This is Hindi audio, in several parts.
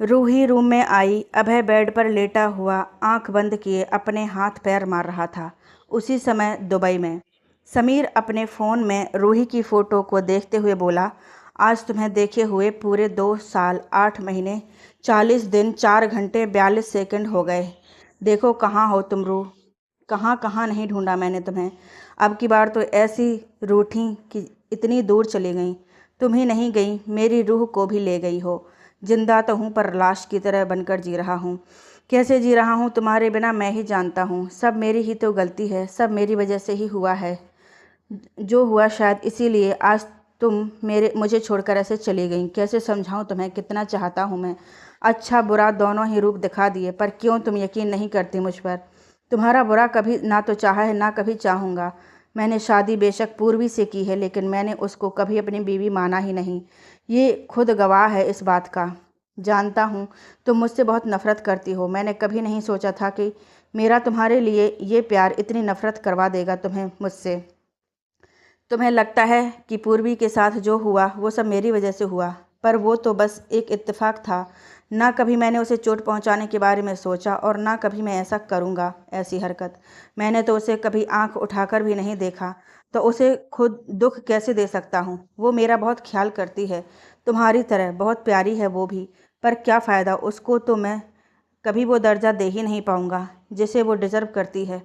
रूही रूम में आई। अभय बेड पर लेटा हुआ आंख बंद किए अपने हाथ पैर मार रहा था। उसी समय दुबई में समीर अपने फ़ोन में रूही की फ़ोटो को देखते हुए बोला, आज तुम्हें देखे हुए पूरे 2 साल 8 महीने 40 दिन 4 घंटे 42 सेकंड हो गए। देखो कहाँ हो तुम रूह, कहाँ कहाँ नहीं ढूंढा मैंने तुम्हें। अब की बार तो ऐसी रूठी कि इतनी दूर चली गई। तुम ही नहीं गई, मेरी रूह को भी ले गई हो। जिंदा तो हूँ पर लाश की तरह बनकर जी रहा हूँ। कैसे जी रहा हूँ तुम्हारे बिना मैं ही जानता हूँ। सब मेरी ही तो गलती है, सब मेरी वजह से ही हुआ है जो हुआ। शायद इसीलिए आज तुम मुझे छोड़कर ऐसे चली गई। कैसे समझाऊं तुम्हें कितना चाहता हूँ मैं। अच्छा बुरा दोनों ही रूप दिखा दिए, पर क्यों तुम यकीन नहीं करती मुझ पर। तुम्हारा बुरा कभी ना तो चाहा है ना कभी चाहूँगा। मैंने शादी बेशक पूर्वी से की है, लेकिन मैंने उसको कभी अपनी बीवी माना ही नहीं। ये खुद गवाह है इस बात का। जानता हूँ तुम मुझसे बहुत नफरत करती हो। मैंने कभी नहीं सोचा था कि मेरा तुम्हारे लिए ये प्यार इतनी नफरत करवा देगा तुम्हें मुझसे। तुम्हें लगता है कि पूर्वी के साथ जो हुआ वो सब मेरी वजह से हुआ, पर वो तो बस एक इत्तेफाक था। ना कभी मैंने उसे चोट पहुंचाने के बारे में सोचा और ना कभी मैं ऐसा करूंगा। ऐसी हरकत मैंने तो उसे कभी आंख उठाकर भी नहीं देखा, तो उसे खुद दुख कैसे दे सकता हूँ। वो मेरा बहुत ख्याल करती है, तुम्हारी तरह बहुत प्यारी है वो भी। पर क्या फ़ायदा, उसको तो मैं कभी वो दर्जा दे ही नहीं पाऊंगा जिसे वो डिज़र्व करती है।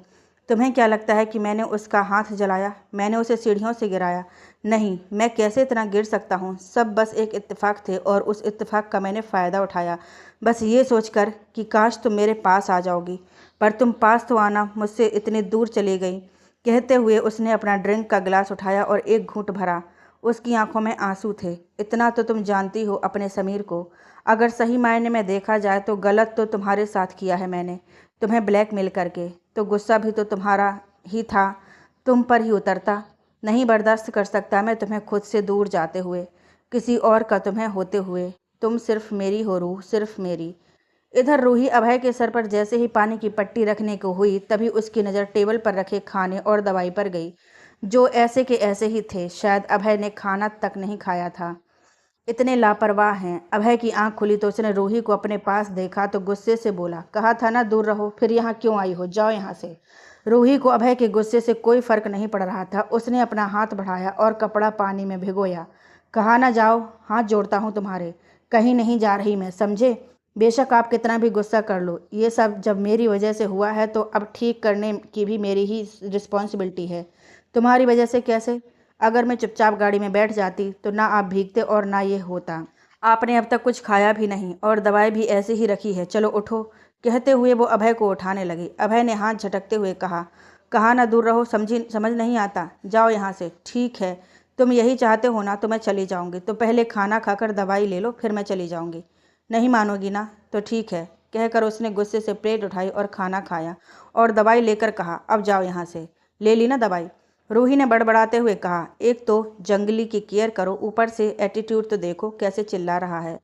तुम्हें क्या लगता है कि मैंने उसका हाथ जलाया, मैंने उसे सीढ़ियों से गिराया? नहीं, मैं कैसे इतना गिर सकता हूँ। सब बस एक इत्तेफाक थे और उस इत्तेफाक का मैंने फ़ायदा उठाया, बस ये सोचकर कि काश तुम मेरे पास आ जाओगी। पर तुम पास तो आना मुझसे इतनी दूर चली गई। कहते हुए उसने अपना ड्रिंक का गिलास उठाया और एक घूंट भरा। उसकी आंखों में आंसू थे। इतना तो तुम जानती हो अपने समीर को। अगर सही मायने में देखा जाए तो गलत तो तुम्हारे साथ किया है मैंने, तुम्हें ब्लैकमेल करके। तो गुस्सा भी तो तुम्हारा ही था, तुम पर ही उतरता। नहीं बर्दाश्त कर सकता मैं तुम्हें खुद से दूर जाते हुए, किसी और का तुम्हें होते हुए। तुम सिर्फ मेरी हो रूह, सिर्फ मेरी। इधर रूही अभय के सर पर जैसे ही पानी की पट्टी रखने को हुई, तभी उसकी नज़र टेबल पर रखे खाने और दवाई पर गई, जो ऐसे के ऐसे ही थे। शायद अभय ने खाना तक नहीं खाया था, इतने लापरवाह हैं। अभय की आंख खुली तो उसने रूही को अपने पास देखा तो गुस्से से बोला, कहा था ना दूर रहो, फिर यहाँ क्यों आई हो, जाओ यहाँ से। रूही को अभय के गुस्से से कोई फर्क नहीं पड़ रहा था। उसने अपना हाथ बढ़ाया और कपड़ा पानी में भिगोया। कहा ना जाओ, हाथ जोड़ता हूँ तुम्हारे, कहीं नहीं जा रही मैं, समझे। बेशक आप कितना भी गुस्सा कर लो, ये सब जब मेरी वजह से हुआ है तो अब ठीक करने की भी मेरी ही रिस्पॉन्सिबिलिटी है। तुम्हारी वजह से कैसे? अगर मैं चुपचाप गाड़ी में बैठ जाती तो ना आप भीगते और ना ये होता। आपने अब तक कुछ खाया भी नहीं और दवाई भी ऐसे ही रखी है, चलो उठो। कहते हुए वो अभय को उठाने लगी। अभय ने हाथ झटकते हुए कहा, कहा ना दूर रहो, समझ नहीं आता, जाओ यहाँ से। ठीक है, तुम यही चाहते हो ना तो मैं चली जाऊँगी। तो पहले खाना खाकर दवाई ले लो, फिर मैं चली जाऊँगी। नहीं मानोगी ना, तो ठीक है, कहकर उसने गुस्से से प्लेट उठाई और खाना खाया और दवाई लेकर कहा, अब जाओ यहाँ से। ले ली ना दवाई? रूही ने बड़बड़ाते हुए कहा, एक तो जंगली की केयर करो, ऊपर से एटीट्यूड तो देखो कैसे चिल्ला रहा है।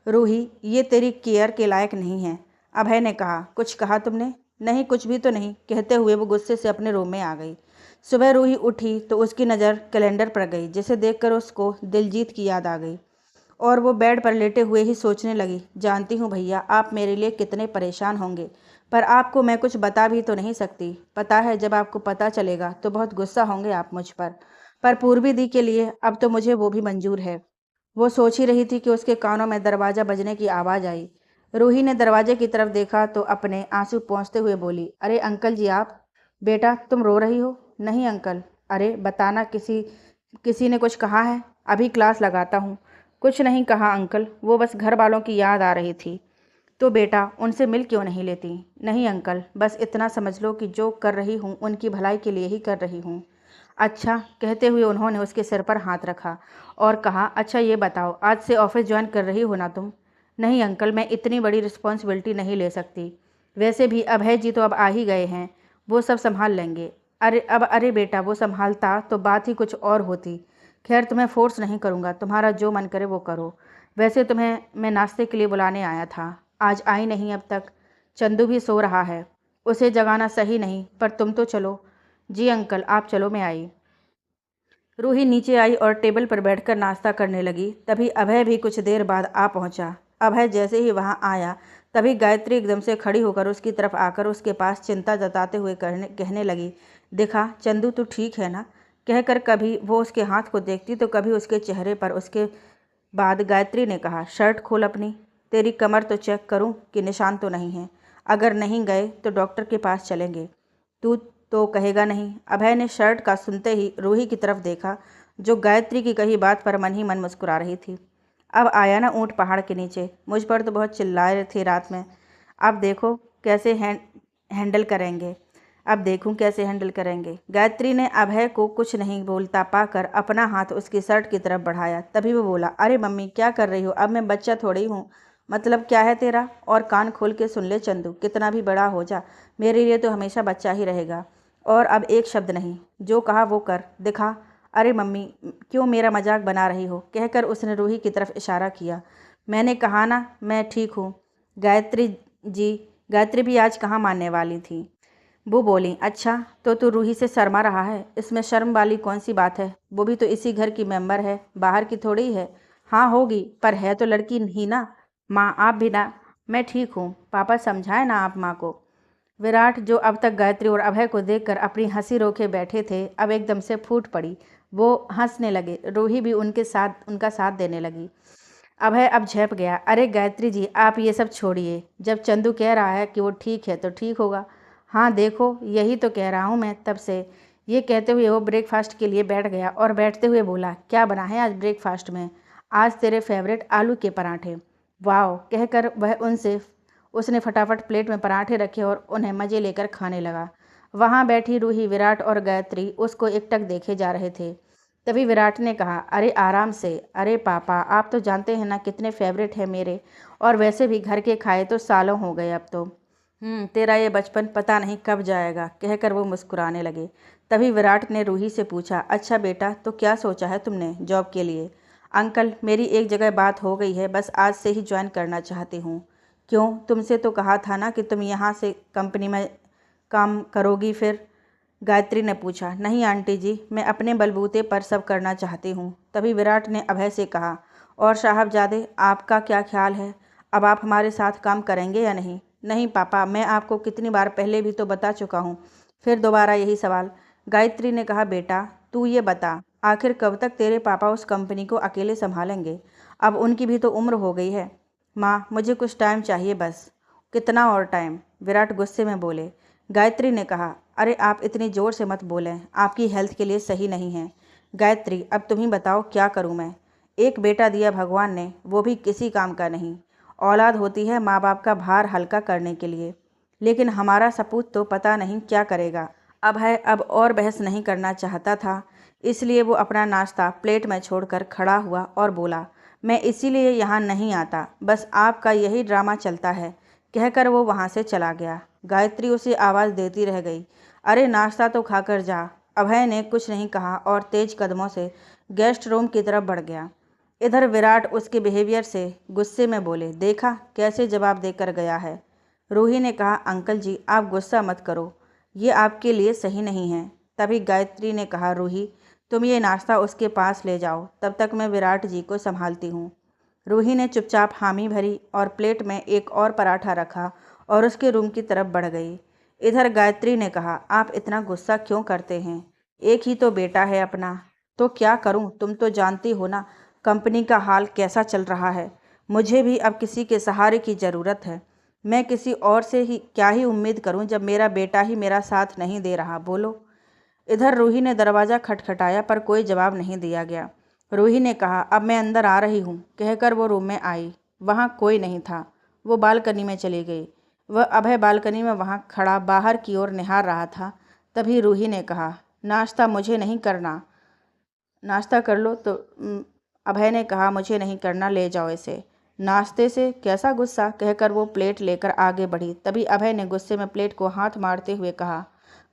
रूही, ये तेरी केयर के लायक नहीं है। अभय ने कहा, कुछ कहा तुमने? नहीं, कुछ भी तो नहीं, कहते हुए वो गुस्से से अपने रूम में आ गई। सुबह रूही उठी तो उसकी नज़र कैलेंडर पर गई, जिसे देखकर उसको दिलजीत की याद आ गई और वो बेड पर लेटे हुए ही सोचने लगी, जानती हूँ भैया आप मेरे लिए कितने परेशान होंगे, पर आपको मैं कुछ बता भी तो नहीं सकती। पता है जब आपको पता चलेगा तो बहुत गुस्सा होंगे आप मुझ पर पूर्वी दी के लिए अब तो मुझे वो भी मंजूर है। वो सोच ही रही थी कि उसके कानों में दरवाज़ा बजने की आवाज़ आई। रूही ने दरवाजे की तरफ देखा तो अपने आंसू पोंछते हुए बोली, अरे अंकल जी आप। बेटा तुम रो रही हो? नहीं अंकल। अरे बताना, किसी किसी ने कुछ कहा है? अभी क्लास लगाता हूँ। कुछ नहीं कहा अंकल, वो बस घर वालों की याद आ रही थी। तो बेटा उनसे मिल क्यों नहीं लेती? नहीं अंकल, बस इतना समझ लो कि जो कर रही हूँ उनकी भलाई के लिए ही कर रही हूँ। अच्छा, कहते हुए उन्होंने उसके सिर पर हाथ रखा और कहा, अच्छा ये बताओ आज से ऑफिस ज्वाइन कर रही हो ना तुम? नहीं अंकल, मैं इतनी बड़ी रिस्पॉन्सिबिलिटी नहीं ले सकती। वैसे भी अभय जी तो अब आ ही गए हैं, वो सब संभाल लेंगे। अरे बेटा, वो संभालता तो बात ही कुछ और होती। खैर तुम्हें फोर्स नहीं करूँगा, तुम्हारा जो मन करे वो करो। वैसे तुम्हें मैं नाश्ते के लिए बुलाने आया था, आज आई नहीं अब तक। चंदू भी सो रहा है, उसे जगाना सही नहीं, पर तुम तो चलो। जी अंकल आप चलो, मैं आई। रूही नीचे आई और टेबल पर बैठकर नाश्ता करने लगी। तभी अभय भी कुछ देर बाद आ पहुंचा। अभय जैसे ही वहाँ आया तभी गायत्री एकदम से खड़ी होकर उसकी तरफ आकर उसके पास चिंता जताते हुए कहने लगी, देखा चंदू तू ठीक है ना। कहकर कभी वो उसके हाथ को देखती तो कभी उसके चेहरे पर। उसके बाद गायत्री ने कहा, शर्ट खोल अपनी, तेरी कमर तो चेक करूं कि निशान तो नहीं है। अगर नहीं गए तो डॉक्टर के पास चलेंगे। तू तो कहेगा नहीं। अभय ने शर्ट का सुनते ही रूही की तरफ देखा जो गायत्री की कही बात पर मन ही मन मुस्कुरा रही थी। अब आया ना ऊँट पहाड़ के नीचे, मुझ पर तो बहुत चिल्लाए थे रात में। अब देखो कैसे हैंडल करेंगे। अब देखूं कैसे हैंडल करेंगे। गायत्री ने अभय को कुछ नहीं बोलता पाकर अपना हाथ उसकी शर्ट की तरफ बढ़ाया। तभी वो बोला, अरे मम्मी क्या कर रही हो, अब मैं बच्चा थोड़ी हूँ। मतलब क्या है तेरा। और कान खोल के सुन ले चंदू, कितना भी बड़ा हो जा मेरे लिए तो हमेशा बच्चा ही रहेगा। और अब एक शब्द नहीं, जो कहा वो कर दिखा। अरे मम्मी क्यों मेरा मजाक बना रही हो। कहकर उसने रूही की तरफ इशारा किया। मैंने कहा ना मैं ठीक हूँ। गायत्री जी। गायत्री भी आज कहाँ मानने वाली थी। वो बोली, अच्छा तो तू रूही से शर्मा रहा है। इसमें शर्म वाली कौन सी बात है। वो भी तो इसी घर की मेंबर है, बाहर की थोड़ी है। हाँ होगी पर है तो लड़की ही ना। माँ आप भी ना। मैं ठीक हूँ, पापा समझाए ना आप माँ को। विराट जो अब तक गायत्री और अभय को देखकर अपनी हंसी रोके बैठे थे अब एकदम से फूट पड़ी। वो हंसने लगे। रूही भी उनका साथ देने लगी। अभय अब झेप गया। अरे गायत्री जी आप ये सब छोड़िए। जब चंदू कह रहा है कि वो ठीक है तो ठीक होगा। हाँ देखो यही तो कह रहा हूँ मैं तब से। ये कहते हुए वो ब्रेकफास्ट के लिए बैठ गया और बैठते हुए बोला, क्या बना है आज ब्रेकफास्ट में। आज तेरे फेवरेट आलू के पराठे। वाह। कहकर वह उसने फटाफट प्लेट में पराठे रखे और उन्हें मज़े लेकर खाने लगा। वहाँ बैठी रूही, विराट और गायत्री उसको एकटक देखे जा रहे थे। तभी विराट ने कहा, अरे आराम से। अरे पापा आप तो जानते हैं ना कितने फेवरेट है मेरे, और वैसे भी घर के खाए तो सालों हो गए अब तो। तेरा ये बचपन पता नहीं कब जाएगा। कहकर वो मुस्कुराने लगे। तभी विराट ने रूही से पूछा, अच्छा बेटा तो क्या सोचा है तुमने जॉब के लिए। अंकल मेरी एक जगह बात हो गई है, बस आज से ही ज्वाइन करना चाहती हूँ। क्यों, तुमसे तो कहा था ना कि तुम यहाँ से कंपनी में काम करोगी फिर। गायत्री ने पूछा, नहीं आंटी जी मैं अपने बलबूते पर सब करना चाहती हूँ। तभी विराट ने अभय से कहा, और साहबजादे आपका क्या ख्याल है, अब आप हमारे साथ काम करेंगे या नहीं। नहीं पापा मैं आपको कितनी बार पहले भी तो बता चुका हूँ, फिर दोबारा यही सवाल। गायत्री ने कहा, बेटा तू ये बता आखिर कब तक तेरे पापा उस कंपनी को अकेले संभालेंगे। अब उनकी भी तो उम्र हो गई है। माँ मुझे कुछ टाइम चाहिए बस। कितना और टाइम। विराट गुस्से में बोले। गायत्री ने कहा, अरे आप इतनी ज़ोर से मत बोलें, आपकी हेल्थ के लिए सही नहीं है। गायत्री अब तुम ही बताओ क्या करूं मैं। एक बेटा दिया भगवान ने, वो भी किसी काम का नहीं। औलाद होती है माँ बाप का भार हल्का करने के लिए, लेकिन हमारा सपूत तो पता नहीं क्या करेगा। अब और बहस नहीं करना चाहता था, इसलिए वो अपना नाश्ता प्लेट में छोड़कर खड़ा हुआ और बोला, मैं इसीलिए यहाँ नहीं आता, बस आपका यही ड्रामा चलता है। कहकर वो वहाँ से चला गया। गायत्री उसे आवाज़ देती रह गई, अरे नाश्ता तो खाकर जा। अभय ने कुछ नहीं कहा और तेज कदमों से गेस्ट रूम की तरफ बढ़ गया। इधर विराट उसके बिहेवियर से गुस्से में बोले, देखा कैसे जवाब देकर गया है। रूही ने कहा, अंकल जी आप गुस्सा मत करो, ये आपके लिए सही नहीं है। तभी गायत्री ने कहा, रूही तुम ये नाश्ता उसके पास ले जाओ, तब तक मैं विराट जी को संभालती हूँ। रूही ने चुपचाप हामी भरी और प्लेट में एक और पराठा रखा और उसके रूम की तरफ बढ़ गई। इधर गायत्री ने कहा, आप इतना गुस्सा क्यों करते हैं, एक ही तो बेटा है अपना। तो क्या करूं, तुम तो जानती हो ना कंपनी का हाल कैसा चल रहा है। मुझे भी अब किसी के सहारे की ज़रूरत है। मैं किसी और से ही क्या ही उम्मीद करूं जब मेरा बेटा ही मेरा साथ नहीं दे रहा। बोलो। इधर रूही ने दरवाज़ा खटखटाया पर कोई जवाब नहीं दिया गया। रूही ने कहा, अब मैं अंदर आ रही हूँ। कहकर वो रूम में आई। वहाँ कोई नहीं था। वो बालकनी में चली गई। वह अभय बालकनी में वहाँ खड़ा बाहर की ओर निहार रहा था। तभी रूही ने कहा, नाश्ता मुझे नहीं करना। नाश्ता कर लो तो अभय ने कहा, मुझे नहीं करना, ले जाओ इसे। नाश्ते से कैसा गुस्सा। कहकर वो प्लेट लेकर आगे बढ़ी। तभी अभय ने गुस्से में प्लेट को हाथ मारते हुए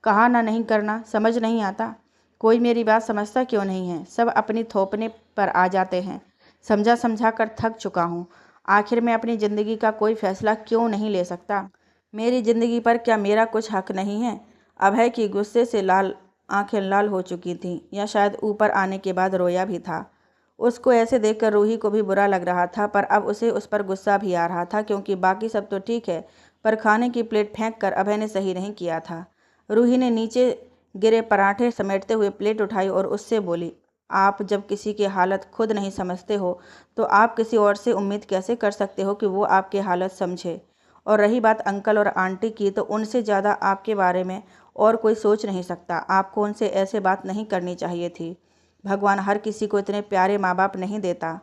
कहा ना नहीं करना, समझ नहीं आता। कोई मेरी बात समझता क्यों नहीं है। सब अपनी थोपने पर आ जाते हैं। समझा समझा कर थक चुका हूँ। आखिर मैं अपनी ज़िंदगी का कोई फैसला क्यों नहीं ले सकता। मेरी ज़िंदगी पर क्या मेरा कुछ हक नहीं है। अभय की गुस्से से आंखें लाल हो चुकी थीं, या शायद ऊपर आने के बाद रोया भी था। उसको ऐसे देखकर रूही को भी बुरा लग रहा था, पर अब उसे उस पर गुस्सा भी आ रहा था, क्योंकि बाकी सब तो ठीक है, पर खाने की प्लेट फेंक कर अभय ने सही नहीं किया था। रूही ने नीचे गिरे पराठे समेटते हुए प्लेट उठाई और उससे बोली, आप जब किसी की हालत खुद नहीं समझते हो तो आप किसी और से उम्मीद कैसे कर सकते हो कि वो आपकी हालत समझे। और रही बात अंकल और आंटी की, तो उनसे ज़्यादा आपके बारे में और कोई सोच नहीं सकता। आपको उनसे ऐसे बात नहीं करनी चाहिए थी। भगवान हर किसी को इतने प्यारे माँ बाप नहीं देता।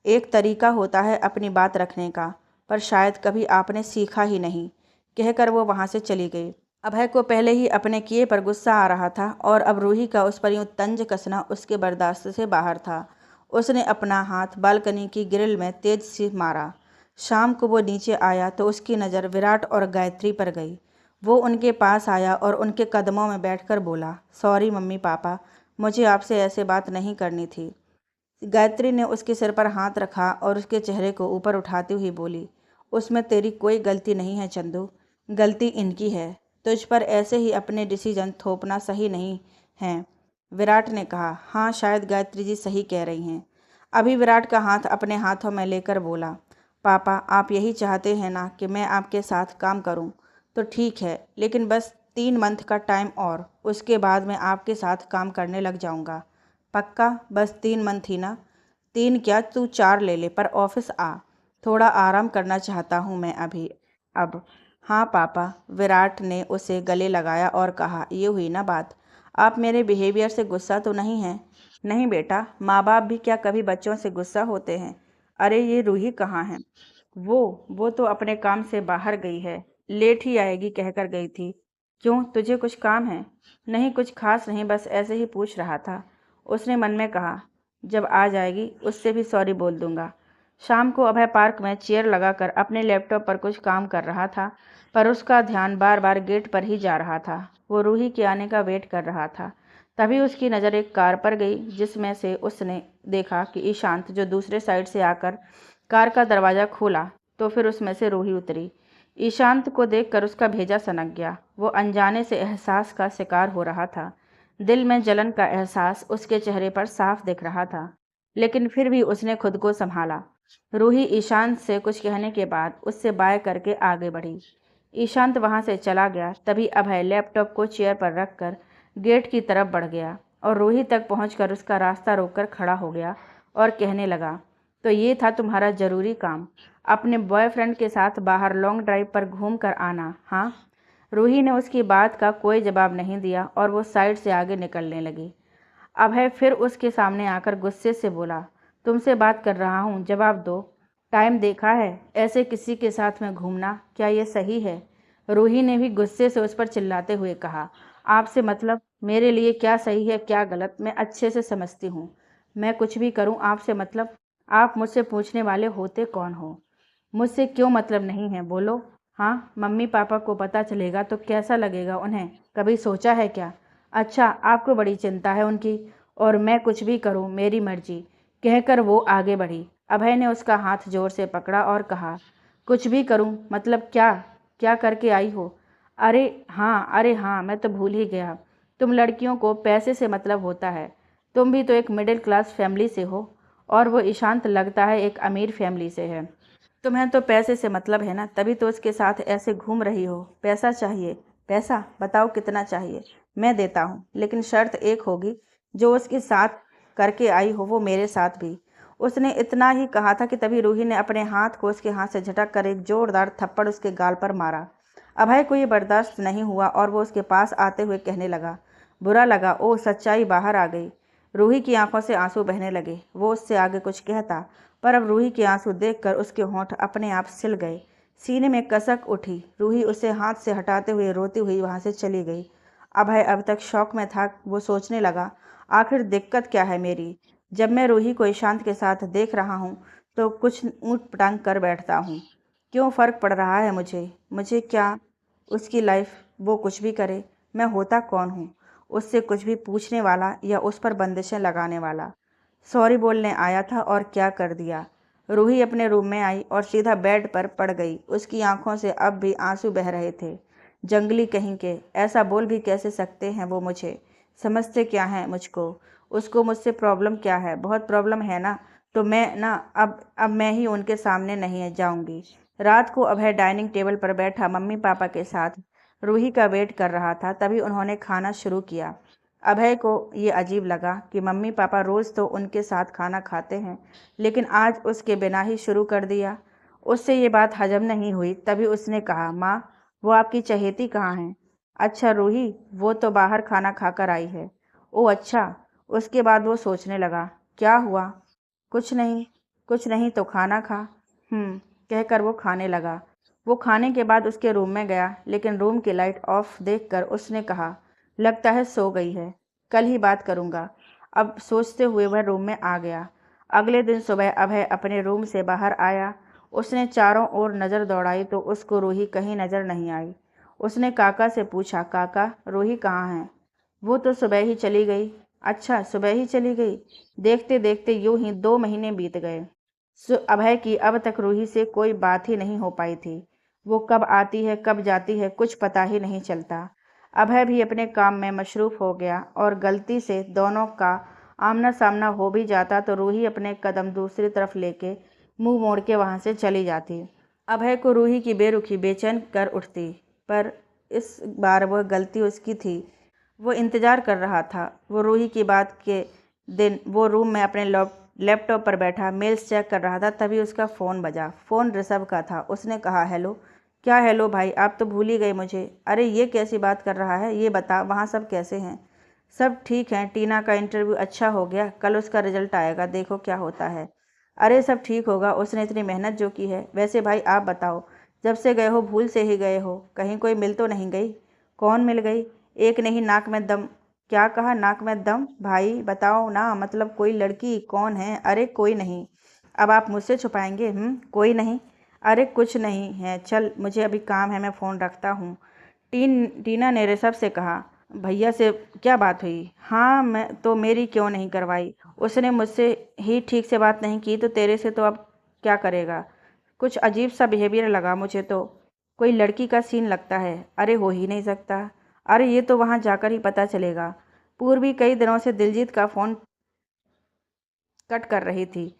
एक तरीका होता है अपनी बात रखने का, पर शायद कभी आपने सीखा ही नहीं। कहकर वो वहाँ से चली गई। अभय को पहले ही अपने किए पर गुस्सा आ रहा था, और अब रूही का उस पर यूं तंज कसना उसके बर्दाश्त से बाहर था। उसने अपना हाथ बालकनी की ग्रिल में तेज से मारा। शाम को वो नीचे आया तो उसकी नज़र विराट और गायत्री पर गई। वो उनके पास आया और उनके कदमों में बैठकर बोला, सॉरी मम्मी पापा, मुझे आपसे ऐसे बात नहीं करनी थी। गायत्री ने उसके सिर पर हाथ रखा और उसके चेहरे को ऊपर उठाती हुई बोली, उसमें तेरी कोई गलती नहीं है चंदू, गलती इनकी है। तुझ पर ऐसे ही अपने डिसीजन थोपना सही नहीं है। विराट ने कहा, हाँ शायद गायत्री जी सही कह रही हैं। अभी विराट का हाथ अपने हाथों में लेकर बोला, पापा आप यही चाहते हैं ना कि मैं आपके साथ काम करूं? तो ठीक है, लेकिन बस 3 मंथ का टाइम और उसके बाद मैं आपके साथ काम करने लग जाऊंगा। पक्का? बस 3 मंथ ही ना? 3 क्या, तू 4 ले ले, पर ऑफिस आ। थोड़ा आराम करना चाहता हूँ मैं अभी। अब हाँ पापा, विराट ने उसे गले लगाया और कहा, ये हुई ना बात। आप मेरे बिहेवियर से गुस्सा तो नहीं हैं? नहीं बेटा, माँ बाप भी क्या कभी बच्चों से गुस्सा होते हैं? अरे ये रूही कहाँ है? वो तो अपने काम से बाहर गई है, लेट ही आएगी कहकर गई थी। क्यों, तुझे कुछ काम है? नहीं कुछ खास नहीं, बस ऐसे ही पूछ रहा था। उसने मन में कहा, जब आ जाएगी उससे भी सॉरी बोल दूंगा। शाम को अभय पार्क में चेयर लगाकर अपने लैपटॉप पर कुछ काम कर रहा था, पर उसका ध्यान बार बार गेट पर ही जा रहा था। वो रूही के आने का वेट कर रहा था। तभी उसकी नज़र एक कार पर गई, जिसमें से उसने देखा कि ईशांत, जो दूसरे साइड से आकर कार का दरवाज़ा खोला, तो फिर उसमें से रूही उतरी। ईशांत को देखकर उसका भेजा सनक गया। वो अनजाने से एहसास का शिकार हो रहा था। दिल में जलन का एहसास उसके चेहरे पर साफ दिख रहा था, लेकिन फिर भी उसने खुद को संभाला। रूही ईशांत से कुछ कहने के बाद उससे बाय करके आगे बढ़ी। ईशांत वहां से चला गया। तभी अभय लैपटॉप को चेयर पर रखकर गेट की तरफ बढ़ गया और रूही तक पहुंचकर उसका रास्ता रोककर खड़ा हो गया और कहने लगा, तो ये था तुम्हारा ज़रूरी काम, अपने बॉयफ्रेंड के साथ बाहर लॉन्ग ड्राइव पर घूम कर आना, हाँ? रूही ने उसकी बात का कोई जवाब नहीं दिया और वो साइड से आगे निकलने लगी। अभय फिर उसके सामने आकर गुस्से से बोला, तुमसे बात कर रहा हूँ, जवाब दो। टाइम देखा है? ऐसे किसी के साथ में घूमना, क्या ये सही है? रूही ने भी गुस्से से उस पर चिल्लाते हुए कहा, आपसे मतलब? मेरे लिए क्या सही है क्या गलत मैं अच्छे से समझती हूँ। मैं कुछ भी करूँ आपसे मतलब? आप मुझसे पूछने वाले होते कौन हो? मुझसे क्यों मतलब नहीं है, बोलो। हाँ, मम्मी पापा को पता चलेगा तो कैसा लगेगा उन्हें, कभी सोचा है क्या? अच्छा, आपको बड़ी चिंता है उनकी, और मैं कुछ भी करूँ मेरी मर्जी, कहकर वो आगे बढ़ी। अभय ने उसका हाथ जोर से पकड़ा और कहा, कुछ भी करूँ मतलब क्या? क्या करके आई हो? अरे हाँ, मैं तो भूल ही गया। तुम लड़कियों को पैसे से मतलब होता है। तुम भी तो एक मिडिल क्लास फैमिली से हो, और वो ईशांत लगता है एक अमीर फैमिली से है। तुम्हें तो पैसे से मतलब है ना, तभी तो उसके साथ ऐसे घूम रही हो। पैसा चाहिए? पैसा बताओ कितना चाहिए, मैं देता हूँ, लेकिन शर्त एक होगी, जो उसके साथ करके आई हो वो मेरे साथ भी। उसने इतना ही कहा था कि तभी रूही ने अपने हाथ को उसके हाथ से झटक कर एक जोरदार थप्पड़ उसके गाल पर मारा। अभय को ये बर्दाश्त नहीं हुआ और वो उसके पास आते हुए कहने लगा, बुरा लगा? ओ, सच्चाई बाहर आ गई। रूही की आंखों से आंसू बहने लगे। वो उससे आगे कुछ कहता, पर अब रूही के आंसू देखकर उसके होंठ अपने आप सिल गए। सीने में कसक उठी। रूही उसे हाथ से हटाते हुए रोती हुई वहां से चली गई। अभय अब तक शौक में था। वो सोचने लगा, आखिर दिक्कत क्या है मेरी? जब मैं रूही को ईशांत के साथ देख रहा हूँ तो कुछ ऊट पटांग कर बैठता हूँ। क्यों फ़र्क पड़ रहा है मुझे? मुझे क्या? उसकी लाइफ, वो कुछ भी करे, मैं होता कौन हूँ? उससे कुछ भी पूछने वाला या उस पर बंदिशें लगाने वाला? सॉरी बोलने आया था और क्या कर दिया। रूही अपने रूम में आई और सीधा बेड पर पड़ गई। उसकी आंखों से अब भी आंसू बह रहे थे। जंगली कहीं के, ऐसा बोल भी कैसे सकते हैं वो मुझे? समझते क्या हैं मुझको? उसको मुझसे प्रॉब्लम क्या है? बहुत प्रॉब्लम है ना, तो मैं ना अब मैं ही उनके सामने नहीं जाऊंगी। रात को अभय डाइनिंग टेबल पर बैठा मम्मी पापा के साथ रूही का वेट कर रहा था। तभी उन्होंने खाना शुरू किया। अभय को ये अजीब लगा कि मम्मी पापा रोज़ तो उनके साथ खाना खाते हैं, लेकिन आज उसके बिना ही शुरू कर दिया। उससे ये बात हजम नहीं हुई। तभी उसने कहा, माँ, वो आपकी चहेती कहाँ हैं? अच्छा रूही, वो तो बाहर खाना खाकर आई है। ओह अच्छा। उसके बाद वो सोचने लगा, क्या हुआ? कुछ नहीं, कुछ नहीं तो खाना खा। कहकर वो खाने लगा। वो खाने के बाद उसके रूम में गया, लेकिन रूम की लाइट ऑफ देखकर उसने कहा, लगता है सो गई है, कल ही बात करूँगा। अब सोचते हुए वह रूम में आ गया। अगले दिन सुबह अभय अपने रूम से बाहर आया। उसने चारों ओर नज़र दौड़ाई तो उसको रूही कहीं नज़र नहीं आई। उसने काका से पूछा, काका, रूही कहाँ है? वो तो सुबह ही चली गई। अच्छा, सुबह ही चली गई। देखते देखते यूं ही 2 महीने बीत गए। अभय की अब तक रूही से कोई बात ही नहीं हो पाई थी। वो कब आती है कब जाती है कुछ पता ही नहीं चलता। अभय भी अपने काम में मशरूफ़ हो गया और गलती से दोनों का आमना सामना हो भी जाता तो रूही अपने कदम दूसरी तरफ लेके मुंह मोड़ के वहाँ से चली जाती। अभय को रूही की बेरुखी बेचैन कर उठती, पर इस बार वह गलती उसकी थी। वो इंतज़ार कर रहा था। वो रूही की बात के दिन वो रूम में अपने लैपटॉप पर बैठा मेल्स चेक कर रहा था। तभी उसका फ़ोन बजा। फ़ोन ऋषभ का था। उसने कहा, हेलो। क्या हेलो भाई, आप तो भूल ही गए मुझे। अरे ये कैसी बात कर रहा है, ये बता वहाँ सब कैसे हैं? सब ठीक हैं। टीना का इंटरव्यू अच्छा हो गया, कल उसका रिजल्ट आएगा, देखो क्या होता है। अरे सब ठीक होगा, उसने इतनी मेहनत जो की है। वैसे भाई आप बताओ, जब से गए हो भूल से ही गए हो, कहीं कोई मिल तो नहीं गई? कौन मिल गई? एक नहीं, नाक में दम। क्या कहा, नाक में दम? भाई बताओ ना, मतलब कोई लड़की? कौन है? अरे कोई नहीं। अब आप मुझसे छुपाएंगे? कोई नहीं। अरे कुछ नहीं है, चल मुझे अभी काम है, मैं फ़ोन रखता हूँ। टीना ने ऋषभ से कहा, भैया से क्या बात हुई? हाँ, मैं तो मेरी क्यों नहीं करवाई? उसने मुझसे ही ठीक से बात नहीं की तो तेरे से तो अब क्या करेगा? कुछ अजीब सा बिहेवियर लगा मुझे तो। कोई लड़की का सीन लगता है। अरे हो ही नहीं सकता। अरे ये तो वहाँ जाकर ही पता चलेगा। पूर्वी कई दिनों से दिलजीत का फ़ोन कट कर रही थी,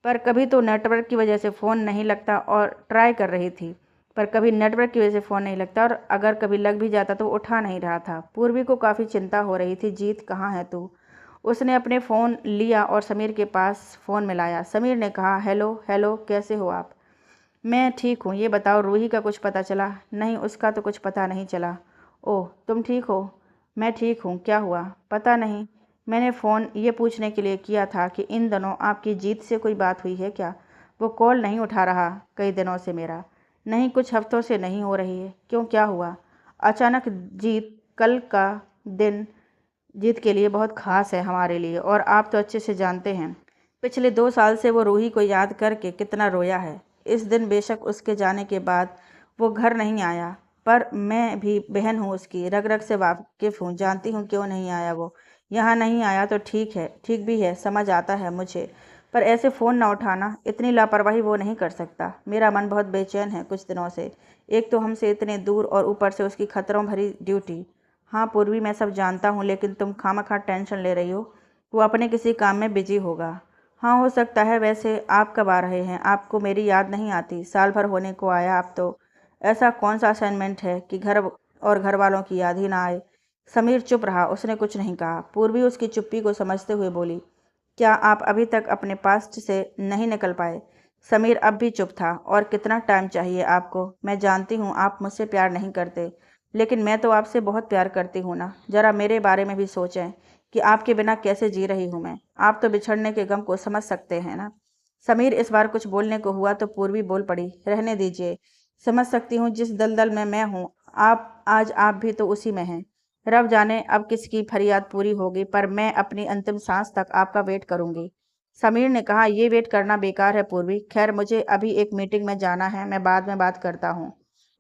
पर कभी तो नेटवर्क की वजह से फ़ोन नहीं लगता और ट्राई कर रही थी, पर कभी नेटवर्क की वजह से फ़ोन नहीं लगता और अगर कभी लग भी जाता तो उठा नहीं रहा था। पूर्वी को काफ़ी चिंता हो रही थी। जीत, कहाँ है तू? उसने अपने फ़ोन लिया और समीर के पास फ़ोन मिलाया। समीर ने कहा, हेलो हेलो, कैसे हो आप? मैं ठीक हूँ। ये बताओ, रूही का कुछ पता चला? नहीं, उसका तो कुछ पता नहीं चला। ओह, तुम ठीक हो? मैं ठीक हूँ। क्या हुआ? पता नहीं। मैंने फ़ोन ये पूछने के लिए किया था कि इन दिनों आपकी जीत से कोई बात हुई है क्या? वो कॉल नहीं उठा रहा कई दिनों से मेरा। नहीं, कुछ हफ्तों से नहीं हो रही है। क्यों, क्या हुआ? अचानक जीत, कल का दिन जीत के लिए बहुत ख़ास है हमारे लिए, और आप तो अच्छे से जानते हैं पिछले 2 साल से वो रूही को याद करके कितना रोया है। इस दिन बेशक उसके जाने के बाद वो घर नहीं आया, पर मैं भी बहन हूँ उसकी, रग रग से वाकिफ़ हूँ, जानती हूँ क्यों नहीं आया वो। यहाँ नहीं आया तो ठीक है, ठीक भी है, समझ आता है मुझे, पर ऐसे फ़ोन ना उठाना, इतनी लापरवाही वो नहीं कर सकता। मेरा मन बहुत बेचैन है कुछ दिनों से। एक तो हमसे इतने दूर और ऊपर से उसकी खतरों भरी ड्यूटी। हाँ पूर्वी, मैं सब जानता हूँ, लेकिन तुम खामखा टेंशन ले रही हो। वो अपने किसी काम में बिजी होगा। हाँ हो सकता है। वैसे आप कब आ रहे हैं? आपको मेरी याद नहीं आती? साल भर होने को आया आप तो। ऐसा कौन सा असाइनमेंट है कि घर और घर वालों की याद ही ना आए? समीर चुप रहा। उसने कुछ नहीं कहा। पूर्वी उसकी चुप्पी को समझते हुए बोली, क्या आप अभी तक अपने पास्ट से नहीं निकल पाए? समीर अब भी चुप था। और कितना टाइम चाहिए आपको? मैं जानती हूँ आप मुझसे प्यार नहीं करते, लेकिन मैं तो आपसे बहुत प्यार करती हूँ ना। ज़रा मेरे बारे में भी सोचें कि आपके बिना कैसे जी रही हूँ मैं। आप तो बिछड़ने के गम को समझ सकते हैं ना। समीर इस बार कुछ बोलने को हुआ तो पूर्वी बोल पड़ी, रहने दीजिए। समझ सकती हूँ जिस दलदल में मैं हूँ, आप भी तो उसी में हैं। रब जाने अब किसकी फरियाद पूरी होगी, पर मैं अपनी अंतिम सांस तक आपका वेट करूंगी। समीर ने कहा, ये वेट करना बेकार है पूर्वी। खैर मुझे अभी एक मीटिंग में जाना है, मैं बाद में बात करता हूँ,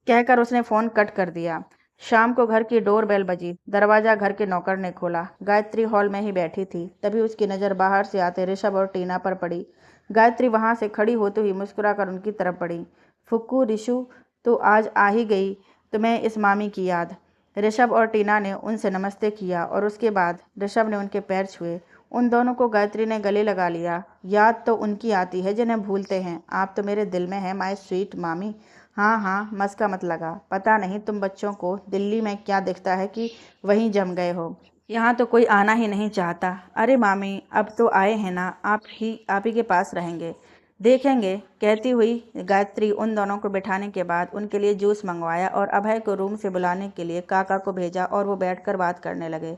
कहकर उसने फ़ोन कट कर दिया। शाम को घर की डोर बेल बजी। दरवाज़ा घर के नौकर ने खोला। गायत्री हॉल में ही बैठी थी। तभी उसकी नज़र बाहर से आते ऋषभ और टीना पर पड़ी। गायत्री वहाँ से खड़ी होते हुई मुस्कुराकर उनकी तरफ बढ़ी। फुक्कू, रिशु तो आज आ ही गई, तुम्हें इस मामी की याद? ऋषभ और टीना ने उनसे नमस्ते किया और उसके बाद ऋषभ ने उनके पैर छुए। उन दोनों को गायत्री ने गले लगा लिया। याद तो उनकी आती है जिन्हें भूलते हैं। आप तो मेरे दिल में हैं माय स्वीट मामी। हाँ हाँ, मस्का मत लगा। पता नहीं तुम बच्चों को दिल्ली में क्या दिखता है कि वहीं जम गए हो। यहाँ तो कोई आना ही नहीं चाहता। अरे मामी, अब तो आए हैं ना, आप ही के पास रहेंगे, देखेंगे। कहती हुई गायत्री उन दोनों को बिठाने के बाद उनके लिए जूस मंगवाया और अभय को रूम से बुलाने के लिए काका को भेजा और वो बैठकर बात करने लगे।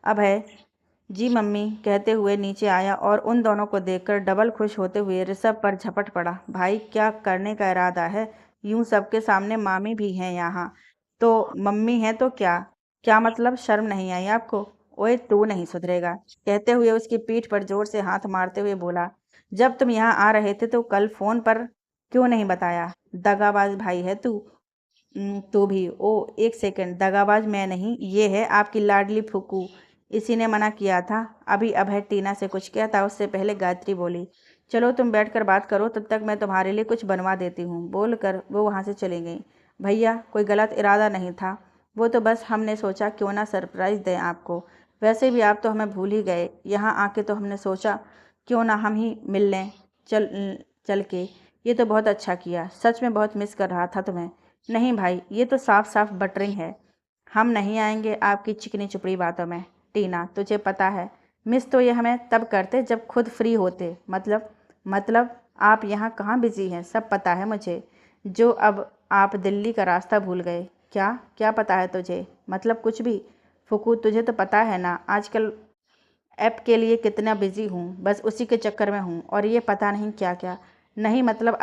अभय जी मम्मी कहते हुए नीचे आया और उन दोनों को देखकर डबल खुश होते हुए ऋषभ पर झपट पड़ा। भाई, क्या करने का इरादा है? यूं सबके सामने मामी भी हैं यहाँ, तो मम्मी है तो क्या? क्या मतलब, शर्म नहीं आई आपको? ओए, तू नहीं सुधरेगा, कहते हुए उसकी पीठ पर जोर से हाथ मारते हुए बोला। जब तुम यहाँ आ रहे थे तो कल फोन पर क्यों नहीं बताया? दगाबाज भाई है तू। तू भी। ओ, एक सेकंड, दगाबाज मैं नहीं, ये है आपकी लाडली फूकू। इसी ने मना किया था। अभी अभय टीना से कुछ कहता उससे पहले गायत्री बोली, चलो तुम बैठकर बात करो, तब तक मैं तुम्हारे लिए कुछ बनवा देती हूँ। बोलकर वो वहाँ से चली गई। भैया, कोई गलत इरादा नहीं था, वो तो बस हमने सोचा क्यों ना सरप्राइज़ दें आपको। वैसे भी आप तो हमें भूल ही गए। यहाँ आके तो हमने सोचा क्यों ना हम ही मिल लें चल चल के। ये तो बहुत अच्छा किया, सच में बहुत मिस कर रहा था तुम्हें। नहीं भाई, ये तो साफ साफ बटरिंग है। हम नहीं आएंगे आपकी चिकनी चुपड़ी बातों में। टीना, तुझे पता है, मिस तो ये हमें तब करते जब खुद फ्री होते। मतलब आप यहाँ कहाँ बिजी हैं, सब पता है मुझे। जो अब आप दिल्ली का रास्ता भूल गए। क्या क्या पता है तुझे? मतलब कुछ भी। फुकू, तुझे तो पता है ना आजकल ऐप के लिए कितना बिजी हूँ, बस उसी के चक्कर में हूँ। और ये पता नहीं क्या क्या। नहीं मतलब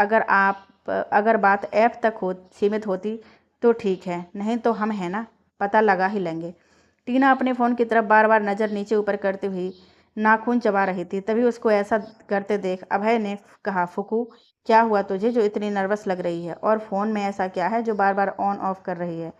अगर बात ऐप तक सीमित होती तो ठीक है, नहीं तो हम हैं ना, पता लगा ही लेंगे। टीना अपने फ़ोन की तरफ बार बार नज़र नीचे ऊपर करती हुई नाखून चबा रही थी। तभी उसको ऐसा करते देख अभय ने कहा, फुकू, क्या हुआ तुझे जो इतनी नर्वस लग रही है? और फ़ोन में ऐसा क्या है जो बार बार ऑन ऑफ कर रही है?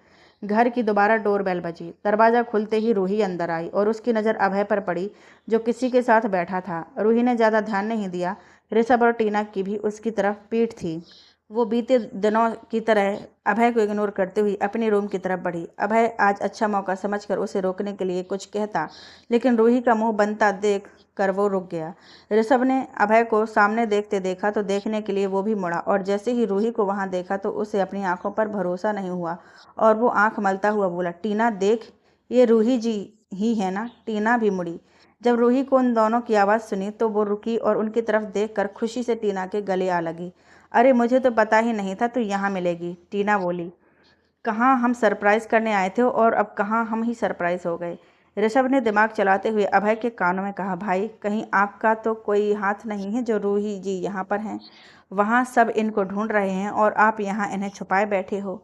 घर की दोबारा डोरबेल बजी। दरवाज़ा खुलते ही रूही अंदर आई और उसकी नज़र अभय पर पड़ी जो किसी के साथ बैठा था। रूही ने ज़्यादा ध्यान नहीं दिया। ऋषभ और टीना की भी उसकी तरफ पीठ थी। वो बीते दिनों की तरह अभय को इग्नोर करते हुए अपने रूम की तरफ बढ़ी। अभय आज अच्छा मौका समझकर उसे रोकने के लिए कुछ कहता, लेकिन रूही का मुंह बनता देख कर वो रुक गया। ऋषभ ने अभय को सामने देखते देखा तो देखने के लिए वो भी मुड़ा और जैसे ही रूही को वहां देखा तो उसे अपनी आंखों पर भरोसा नहीं हुआ और वो आंख मलता हुआ बोला, टीना देख, ये रूही जी ही है ना? टीना भी मुड़ी। जब रूही को उन दोनों की आवाज़ सुनी तो वो रुकी और उनकी तरफ देखकर खुशी से टीना के गले आ लगी। अरे, मुझे तो पता ही नहीं था तू यहाँ मिलेगी, टीना बोली। कहाँ हम सरप्राइज़ करने आए थे और अब कहाँ हम ही सरप्राइज़ हो गए। ऋषभ ने दिमाग चलाते हुए अभय के कानों में कहा, भाई, कहीं आपका तो कोई हाथ नहीं है जो रूही जी यहाँ पर हैं? वहाँ सब इनको ढूंढ रहे हैं और आप यहाँ इन्हें छुपाए बैठे हो।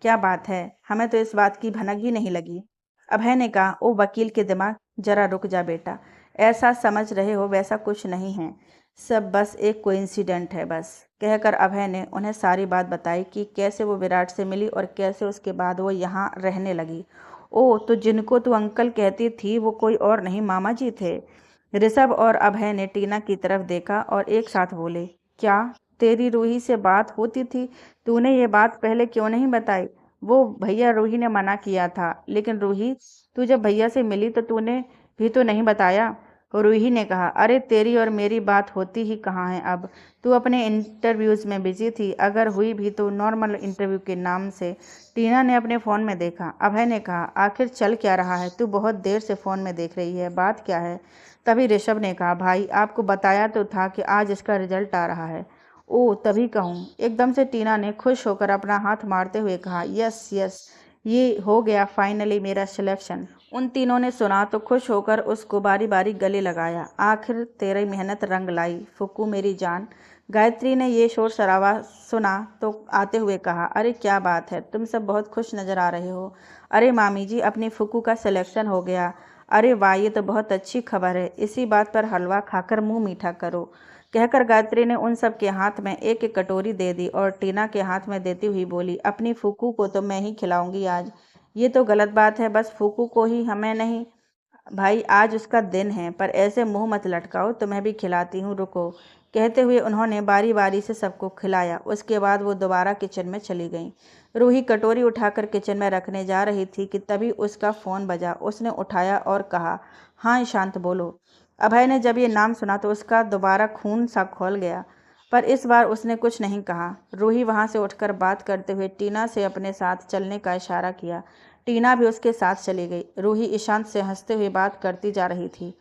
क्या बात है, हमें तो इस बात की भनक ही नहीं लगी। अभय ने कहा, ओ वकील के दिमाग, जरा रुक जा बेटा। ऐसा समझ रहे हो वैसा कुछ नहीं है, सब बस एक कोइंसिडेंट है बस। कहकर अभय ने उन्हें सारी बात बताई कि कैसे वो विराट से मिली और कैसे उसके बाद वो यहाँ रहने लगी। ओ, तो जिनको तू अंकल कहती थी वो कोई और नहीं, मामा जी थे। ऋषभ और अभय ने टीना की तरफ देखा और एक साथ बोले, क्या तेरी रूही से बात होती थी? तूने ये बात पहले क्यों नहीं बताई? वो भैया रूही ने मना किया था। लेकिन रूही, तू जब भैया से मिली तो तूने भी तो नहीं बताया। रूही ने कहा, अरे तेरी और मेरी बात होती ही कहाँ है अब। तू अपने इंटरव्यूज़ में बिजी थी, अगर हुई भी तो नॉर्मल इंटरव्यू के नाम से। टीना ने अपने फ़ोन में देखा। अभय ने कहा, आखिर चल क्या रहा है? तू बहुत देर से फ़ोन में देख रही है, बात क्या है? तभी ऋषभ ने कहा, भाई आपको बताया तो था कि आज इसका रिजल्ट आ रहा है। ओह, तभी कहूँ। एकदम से टीना ने खुश होकर अपना हाथ मारते हुए कहा, यस यस, ये हो गया फाइनली मेरा सिलेक्शन। उन तीनों ने सुना तो खुश होकर उसको बारी बारी गले लगाया। आखिर तेरी मेहनत रंग लाई फुक्कू मेरी जान। गायत्री ने ये शोर शराबा सुना तो आते हुए कहा, अरे क्या बात है, तुम सब बहुत खुश नज़र आ रहे हो। अरे मामी जी, अपनी फुक्कू का सिलेक्शन हो गया। अरे वाह, ये तो बहुत अच्छी खबर है। इसी बात पर हलवा खाकर मुंह मीठा करो, कहकर गायत्री ने उन सब के हाथ में एक एक कटोरी दे दी और टीना के हाथ में देती हुई बोली, अपनी फुक्कू को तो मैं ही खिलाऊंगी आज। ये तो गलत बात है, बस फूकू को ही हमें नहीं। भाई, आज उसका दिन है, पर ऐसे मुंह मत लटकाओ, तुम्हें भी खिलाती हूँ, रुको। कहते हुए उन्होंने बारी बारी से सबको खिलाया। उसके बाद वो दोबारा किचन में चली गईं। रूही कटोरी उठाकर किचन में रखने जा रही थी कि तभी उसका फ़ोन बजा। उसने उठाया और कहा, हाँ ईशांत बोलो। अभय ने जब ये नाम सुना तो उसका दोबारा खून सा खौल गया, पर इस बार उसने कुछ नहीं कहा। रूही वहाँ से उठकर बात करते हुए टीना से अपने साथ चलने का इशारा किया। टीना भी उसके साथ चली गई। रूही ईशांत से हंसते हुए बात करती जा रही थी।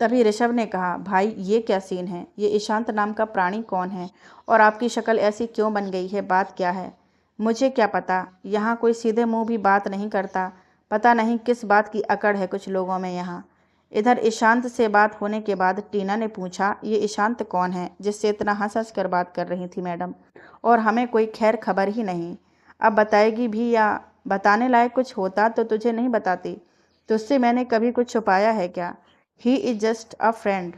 तभी ऋषभ ने कहा, भाई ये क्या सीन है? ये ईशांत नाम का प्राणी कौन है और आपकी शक्ल ऐसी क्यों बन गई है? बात क्या है? मुझे क्या पता, यहाँ कोई सीधे मुंह भी बात नहीं करता। पता नहीं किस बात की अकड़ है कुछ लोगों में यहाँ। इधर ईशांत से बात होने के बाद टीना ने पूछा, ये ईशांत कौन है जिससे इतना हंस हंस कर बात कर रही थी मैडम, और हमें कोई खैर खबर ही नहीं? अब बताएगी भी, या बताने लायक कुछ होता तो तुझे नहीं बताती? तुझसे मैंने कभी कुछ छुपाया है क्या? He is just a friend,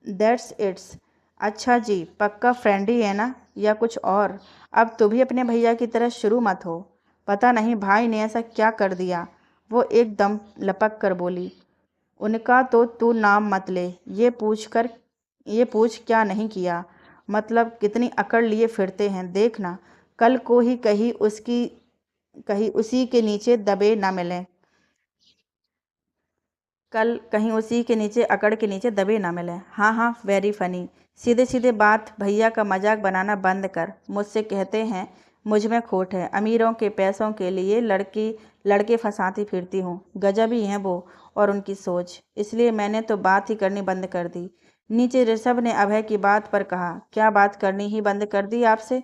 that's it's. अच्छा जी, पक्का फ्रेंड ही है ना, या कुछ और? अब तू भी अपने भैया की तरह शुरू मत हो। पता नहीं भाई ने ऐसा क्या कर दिया। वो एकदम लपक कर बोली, उनका तो तू नाम मत ले। ये पूछ क्या नहीं किया, मतलब कितनी अकड़ लिए फिरते हैं। देखना, कल को ही कहीं उसी के नीचे दबे ना मिलें। कल कहीं उसी के नीचे अकड़ के नीचे दबे ना मिलें। हाँ हाँ, वेरी फनी। सीधे सीधे बात, भैया का मजाक बनाना बंद कर। मुझसे कहते हैं मुझ में खोट है, अमीरों के पैसों के लिए लड़के फंसाती फिरती हूँ। गजब ही हैं वो और उनकी सोच, इसलिए मैंने तो बात ही करनी बंद कर दी। नीचे ऋषभ ने अभय की बात पर कहा, क्या बात करनी ही बंद कर दी आपसे?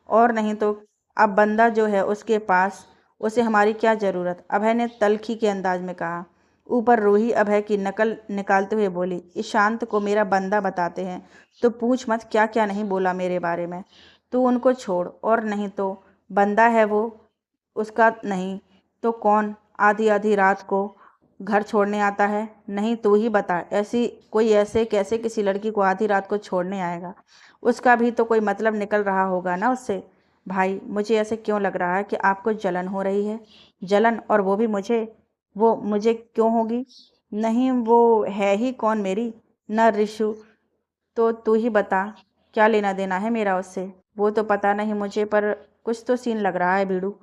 और नहीं तो अब बंदा जो है उसके पास, उसे हमारी क्या ज़रूरत? अभय ने तल्खी के अंदाज में कहा। ऊपर रूही अभय की नकल निकालते हुए बोली, ईशांत को मेरा बंदा बताते हैं तो पूछ मत क्या क्या नहीं बोला मेरे बारे में। तू उनको छोड़, और नहीं तो बंदा है वो उसका, नहीं तो कौन आधी आधी रात को घर छोड़ने आता है? नहीं तू ही बता, ऐसे कैसे किसी लड़की को आधी रात को छोड़ने आएगा? उसका भी तो कोई मतलब निकल रहा होगा ना उससे। भाई मुझे ऐसे क्यों लग रहा है कि आपको जलन हो रही है? जलन? और वो मुझे क्यों होगी? नहीं, वो है ही कौन मेरी? न रिशु, तो तू ही बता, क्या लेना देना है मेरा उससे? वो तो पता नहीं मुझे, पर कुछ तो सीन लग रहा है बीड़ू।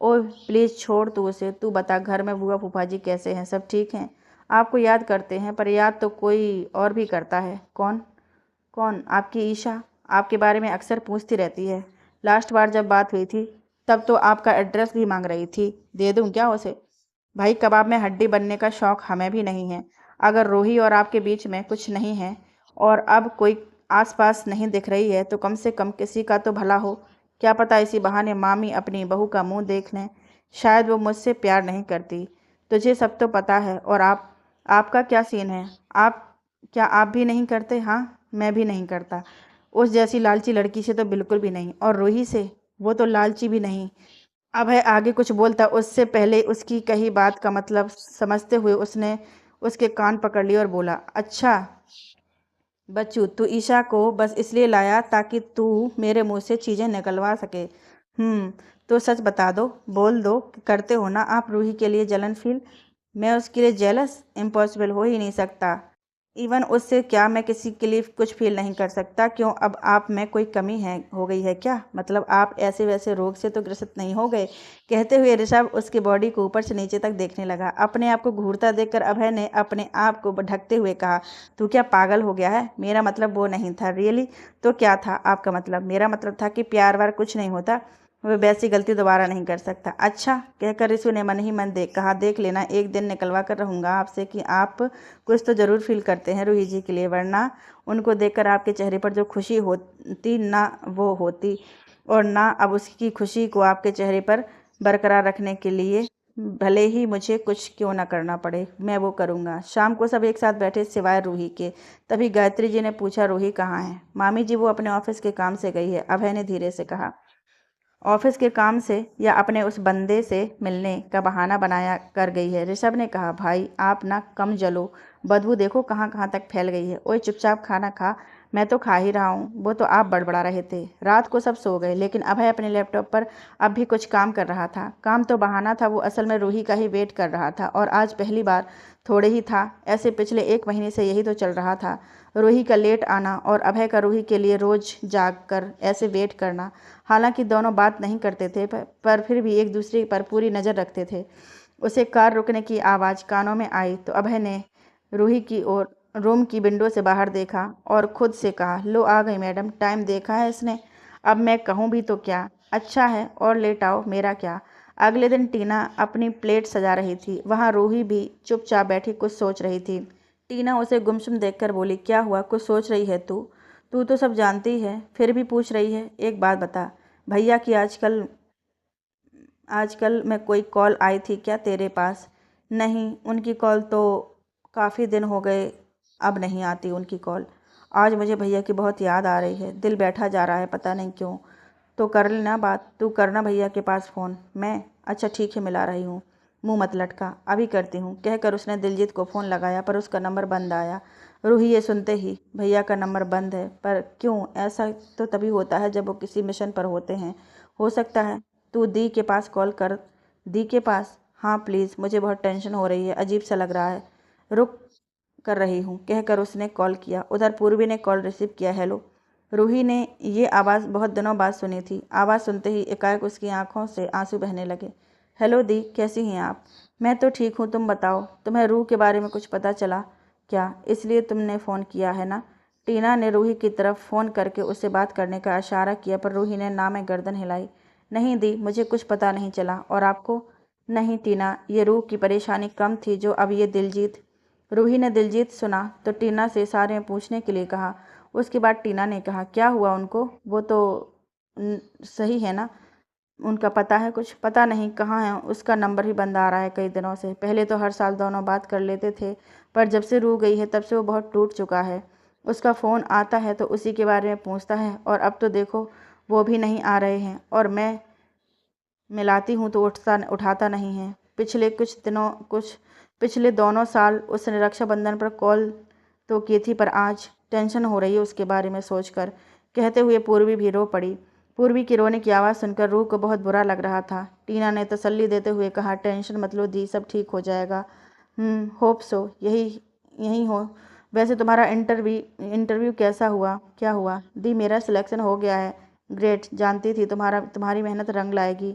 ओह प्लीज़ छोड़ तू उसे। तू बता, घर में बुआ फूफा जी कैसे हैं? सब ठीक हैं? आपको याद करते हैं, पर याद तो कोई और भी करता है। कौन? कौन? आपकी ईशा आपके बारे में अक्सर पूछती रहती है। लास्ट बार जब बात हुई थी तब तो आपका एड्रेस भी मांग रही थी। दे दूं क्या उसे? भाई कबाब में हड्डी बनने का शौक हमें भी नहीं है। अगर रूही और आपके बीच में कुछ नहीं है और अब कोई आसपास नहीं दिख रही है तो कम से कम किसी का तो भला हो। क्या पता इसी बहाने मामी अपनी बहू का मुंह देख लें। शायद वो मुझसे प्यार नहीं करती। तुझे सब तो पता है। और आपका क्या सीन है? आप भी नहीं करते? हाँ, मैं भी नहीं करता। उस जैसी लालची लड़की से तो बिल्कुल भी नहीं, और रूही से, वो तो लालची भी नहीं। अभय आगे कुछ बोलता उससे पहले उसकी कही बात का मतलब समझते हुए उसने उसके कान पकड़ लिए और बोला, अच्छा बच्चू, तू ईशा को बस इसलिए लाया ताकि तू मेरे मुंह से चीज़ें निकलवा सके? तो सच बता दो, बोल दो कि करते हो ना आप रूही के लिए जलन फील? मैं उसके लिए जेलस? इम्पॉसिबल, हो ही नहीं सकता। इवन उससे क्या मैं किसी के लिए कुछ फील नहीं कर सकता? क्यों, अब आप में कोई कमी है हो गई है क्या? मतलब आप ऐसे वैसे रोग से तो ग्रसित नहीं हो गए? कहते हुए ऋषभ उसकी बॉडी को ऊपर से नीचे तक देखने लगा। अपने आप को घूरता देखकर अभय ने अपने आप को ढकते हुए कहा, तू क्या पागल हो गया है? मेरा मतलब वो नहीं था। रियली? तो क्या था आपका मतलब? मेरा मतलब था कि प्यार वार कुछ नहीं होता, वह वैसी गलती दोबारा नहीं कर सकता। अच्छा, कहकर रिशु ने मन ही मन कहा, देख लेना, एक दिन निकलवा कर रहूँगा आपसे कि आप कुछ तो ज़रूर फील करते हैं रूही जी के लिए, वरना उनको देखकर आपके चेहरे पर जो खुशी होती ना वो होती, और ना अब उसकी खुशी को आपके चेहरे पर बरकरार रखने के लिए भले ही मुझे कुछ क्यों ना करना पड़े, मैं वो करूँगा। शाम को सब एक साथ बैठे सिवाय रूही के। तभी गायत्री जी ने पूछा, रूही कहाँ है? मामी जी, वो अपने ऑफिस के काम से गई है, अभय ने धीरे से कहा। ऑफिस के काम से या अपने उस बंदे से मिलने का बहाना बनाया कर गई है, ऋषभ ने कहा। भाई आप ना कम जलो, बदबू देखो कहाँ कहाँ तक फैल गई है। ओए चुपचाप खाना खा, मैं तो खा ही रहा हूँ, वो तो आप बड़बड़ा रहे थे। रात को सब सो गए, लेकिन अभय अपने लैपटॉप पर अब भी कुछ काम कर रहा था। काम तो बहाना था, वो असल में रूही का ही वेट कर रहा था, और आज पहली बार थोड़े ही था, ऐसे पिछले 1 महीने से यही तो चल रहा था। रूही का लेट आना और अभय का रूही के लिए रोज जाग कर ऐसे वेट करना। हालांकि दोनों बात नहीं करते थे, पर फिर भी एक दूसरे पर पूरी नज़र रखते थे। उसे कार रुकने की आवाज़ कानों में आई तो अभय ने रूही की ओर रूम की विंडो से बाहर देखा और खुद से कहा, लो आ गई मैडम, टाइम देखा है इसने। अब मैं कहूँ भी तो क्या। अच्छा है और लेट आओ, मेरा क्या। अगले दिन टीना अपनी प्लेट सजा रही थी। वहाँ रूही भी चुपचाप बैठी कुछ सोच रही थी। टीना उसे गुमसुम देखकर बोली, क्या हुआ, कुछ सोच रही है तू? तू तो सब जानती है, फिर भी पूछ रही है। एक बात बता, भैया की आजकल आजकल में कोई कॉल आई थी क्या तेरे पास? नहीं, उनकी कॉल तो काफ़ी दिन हो गए, अब नहीं आती उनकी कॉल। आज मुझे भैया की बहुत याद आ रही है, दिल बैठा जा रहा है, पता नहीं क्यों। तो कर लेना बात, तू करना भैया के पास फ़ोन। मैं? अच्छा ठीक है, मिला रही हूँ। मुंह मत लटका, अभी करती हूँ, कहकर उसने दिलजीत को फ़ोन लगाया, पर उसका नंबर बंद आया। रूही ये सुनते ही, भैया का नंबर बंद है, पर क्यों? ऐसा तो तभी होता है जब वो किसी मिशन पर होते हैं। हो सकता है तू दी के पास कॉल कर। दी के पास? हाँ प्लीज़, मुझे बहुत टेंशन हो रही है, अजीब सा लग रहा है। रुक, कर रही हूँ, कहकर उसने कॉल किया। उधर पूर्वी ने कॉल रिसीव किया। हेलो। रूही ने ये आवाज़ बहुत दिनों बाद सुनी थी। आवाज़ सुनते ही एकाएक उसकी आंखों से आंसू बहने लगे। हेलो दी, कैसी हैं आप? मैं तो ठीक हूँ, तुम बताओ, तुम्हें रूह के बारे में कुछ पता चला क्या? इसलिए तुमने फ़ोन किया है ना? टीना ने रूही की तरफ फ़ोन करके उससे बात करने का इशारा किया, पर रूही ने ना में गर्दन हिलाई। नहीं दी, मुझे कुछ पता नहीं चला। और आपको? नहीं टीना, ये रूह की परेशानी कम थी जो अब ये दिलजीत। रूही ने दिलजीत सुना तो टीना से सारे में पूछने के लिए कहा। उसके बाद टीना ने कहा, क्या हुआ उनको? वो तो सही है ना? उनका पता है कुछ? पता नहीं कहाँ है, उसका नंबर भी बंद आ रहा है कई दिनों से। पहले तो हर साल दोनों बात कर लेते थे, पर जब से रूह गई है तब से वो बहुत टूट चुका है। उसका फ़ोन आता है तो उसी के बारे में पूछता है, और अब तो देखो वो भी नहीं आ रहे हैं, और मैं मिलाती हूँ तो उठाता नहीं है। पिछले दोनों साल उसने रक्षाबंधन पर कॉल तो की थी, पर आज टेंशन हो रही है उसके बारे में सोचकर। कहते हुए पूर्वी भी रो पड़ी। पूर्वी की रोने की आवाज़ सुनकर रूह को बहुत बुरा लग रहा था। टीना ने तसल्ली देते हुए कहा, टेंशन मत लो दी, सब ठीक हो जाएगा। होप सो, यही यही हो। वैसे तुम्हारा इंटरव्यू कैसा हुआ? क्या हुआ? दी, मेरा सिलेक्शन हो गया है। ग्रेट, जानती थी तुम्हारी मेहनत रंग लाएगी।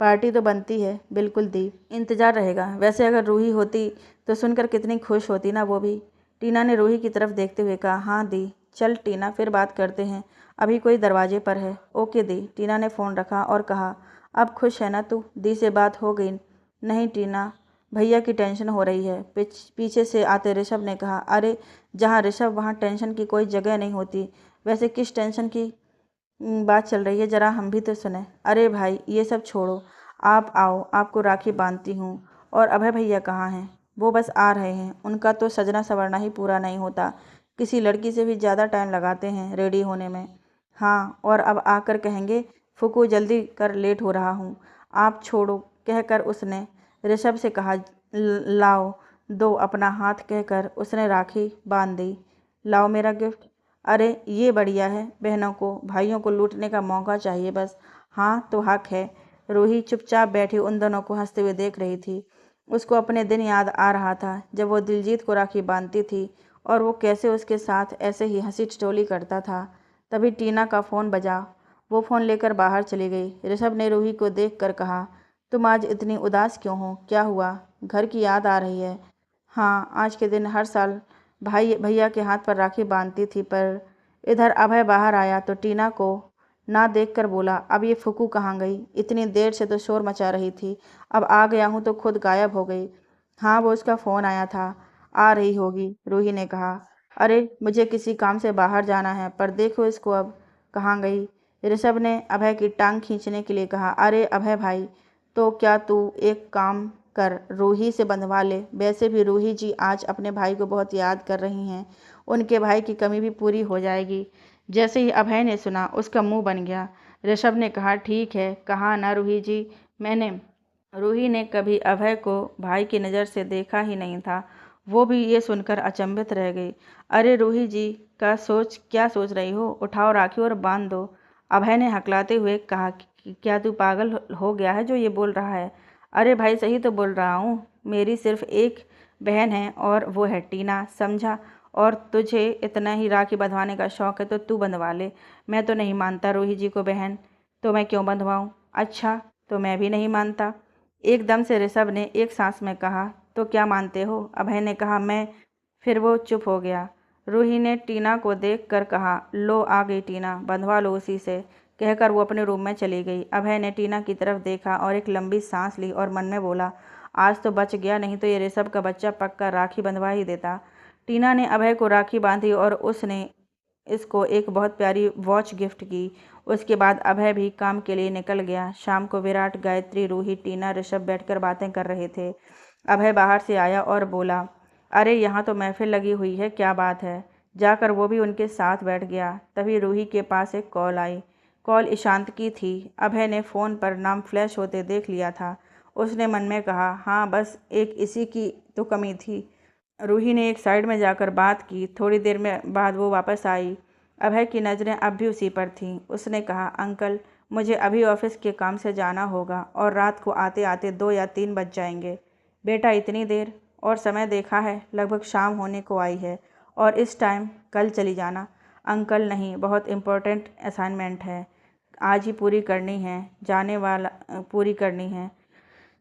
पार्टी तो बनती है। बिल्कुल दी, इंतज़ार रहेगा। वैसे अगर रूही होती तो सुनकर कितनी खुश होती ना वो भी। टीना ने रूही की तरफ देखते हुए कहा, हाँ दी, चल टीना, फिर बात करते हैं, अभी कोई दरवाजे पर है। ओके दी। टीना ने फ़ोन रखा और कहा, अब खुश है ना तू? दी से बात हो गई? नहीं टीना, भैया की टेंशन हो रही है। पीछे से आते ऋषभ ने कहा, अरे जहाँ ऋषभ वहाँ टेंशन की कोई जगह नहीं होती। वैसे किस टेंशन की बात चल रही है, ज़रा हम भी तो सुने। अरे भाई ये सब छोड़ो, आप आओ, आपको राखी बांधती हूँ। और अभय भैया कहाँ हैं? वो बस आ रहे हैं, उनका तो सजना संवरना ही पूरा नहीं होता, किसी लड़की से भी ज़्यादा टाइम लगाते हैं रेडी होने में। हाँ, और अब आकर कहेंगे, फुकू जल्दी कर, लेट हो रहा हूँ। आप छोड़ो, कहकर उसने ऋषभ से कहा, लाओ दो अपना हाथ, कहकर उसने राखी बांध दी। लाओ मेरा गिफ्ट। अरे ये बढ़िया है, बहनों को भाइयों को लूटने का मौका चाहिए बस। हाँ तो हक है। रूही चुपचाप बैठी उन दोनों को हंसते हुए देख रही थी। उसको अपने दिन याद आ रहा था जब वो दिलजीत को राखी बांधती थी, और वो कैसे उसके साथ ऐसे ही हंसी ठिठोली करता था। तभी टीना का फ़ोन बजा। वो फ़ोन लेकर बाहर चली गई। ऋषभ ने रूही को देख कर कहा, तुम आज इतनी उदास क्यों हो? क्या हुआ? घर की याद आ रही है? हाँ, आज के दिन हर साल भाई भैया के हाथ पर राखी बांधती थी, पर इधर अभय बाहर आया तो टीना को ना देखकर बोला, अब ये फुकू कहाँ गई? इतनी देर से तो शोर मचा रही थी, अब आ गया हूँ तो खुद गायब हो गई। हाँ वो उसका फ़ोन आया था, आ रही होगी, रूही ने कहा। अरे मुझे किसी काम से बाहर जाना है, पर देखो इसको अब कहाँ गई। ऋषभ ने अभय की टांग खींचने के लिए कहा, अरे अभय भाई, तो क्या तू एक काम कर, रूही से बंधवा ले। वैसे भी रूही जी आज अपने भाई को बहुत याद कर रही हैं, उनके भाई की कमी भी पूरी हो जाएगी। जैसे ही अभय ने सुना उसका मुंह बन गया। ऋषभ ने कहा, ठीक है, कहा ना रूही जी, मैंने। रूही ने कभी अभय को भाई की नज़र से देखा ही नहीं था। वो भी ये सुनकर अचंभित रह गई। अरे रूही जी, क्या सोच रही हो? उठाओ राखी और बांध दो। अभय ने हकलाते हुए कहा कि क्या तू पागल हो गया है जो ये बोल रहा है? अरे भाई सही तो बोल रहा हूँ। मेरी सिर्फ एक बहन है और वो है टीना, समझा? और तुझे इतना ही राखी बंधवाने का शौक है तो तू बंधवा ले। मैं तो नहीं मानता रूही जी को बहन, तो मैं क्यों बंधवाऊँ? अच्छा, तो मैं भी नहीं मानता। एकदम से ऋषभ ने एक सांस में कहा। तो क्या मानते हो? अभय ने कहा, मैं। फिर वो चुप हो गया। रूही ने टीना को देखकर कहा, लो आ गई टीना, बंधवा लो उसी से। कहकर वो अपने रूम में चली गई। अभय ने टीना की तरफ देखा और एक लंबी सांस ली और मन में बोला, आज तो बच गया, नहीं तो ये ऋषभ का बच्चा पक्का राखी बंधवा ही देता। टीना ने अभय को राखी बांधी और उसने इसको एक बहुत प्यारी वॉच गिफ्ट की। उसके बाद अभय भी काम के लिए निकल गया। शाम को विराट, गायत्री, रूही, टीना, ऋषभ बैठकर बातें कर रहे थे। अभय बाहर से आया और बोला, अरे यहाँ तो महफिल लगी हुई है, क्या बात है? जाकर वो भी उनके साथ बैठ गया। तभी रूही के पास एक कॉल आई। कॉल ईशांत की थी। अभय ने फ़ोन पर नाम फ्लैश होते देख लिया था। उसने मन में कहा, हाँ बस एक इसी की तो कमी थी। रूही ने एक साइड में जाकर बात की। थोड़ी देर में बाद वो वापस आई। अभय की नज़रें अब भी उसी पर थीं। उसने कहा, अंकल मुझे अभी ऑफिस के काम से जाना होगा और रात को आते आते 2 या 3 बज जाएंगे। बेटा इतनी देर? और समय देखा है, लगभग शाम होने को आई है। और इस टाइम? कल चली जाना। अंकल नहीं, बहुत इम्पोर्टेंट असाइनमेंट है, आज ही पूरी करनी है। पूरी करनी है।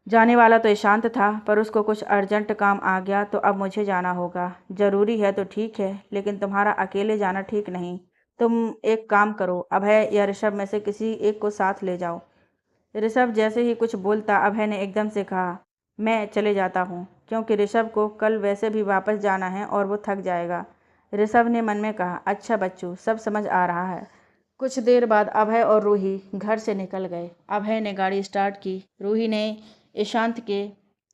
जाने वाला तो ईशांत था, पर उसको कुछ अर्जेंट काम आ गया तो अब मुझे जाना होगा। ज़रूरी है तो ठीक है, लेकिन तुम्हारा अकेले जाना ठीक नहीं। तुम एक काम करो, अभय या ऋषभ में से किसी एक को साथ ले जाओ। ऋषभ जैसे ही कुछ बोलता, अभय ने एकदम से कहा, मैं चले जाता हूँ, क्योंकि ऋषभ को कल वैसे भी वापस जाना है और वो थक जाएगा। ऋषभ ने मन में कहा, अच्छा बच्चू, सब समझ आ रहा है। कुछ देर बाद अभय और रूही घर से निकल गए। अभय ने गाड़ी स्टार्ट की। रूही ने ईशांत के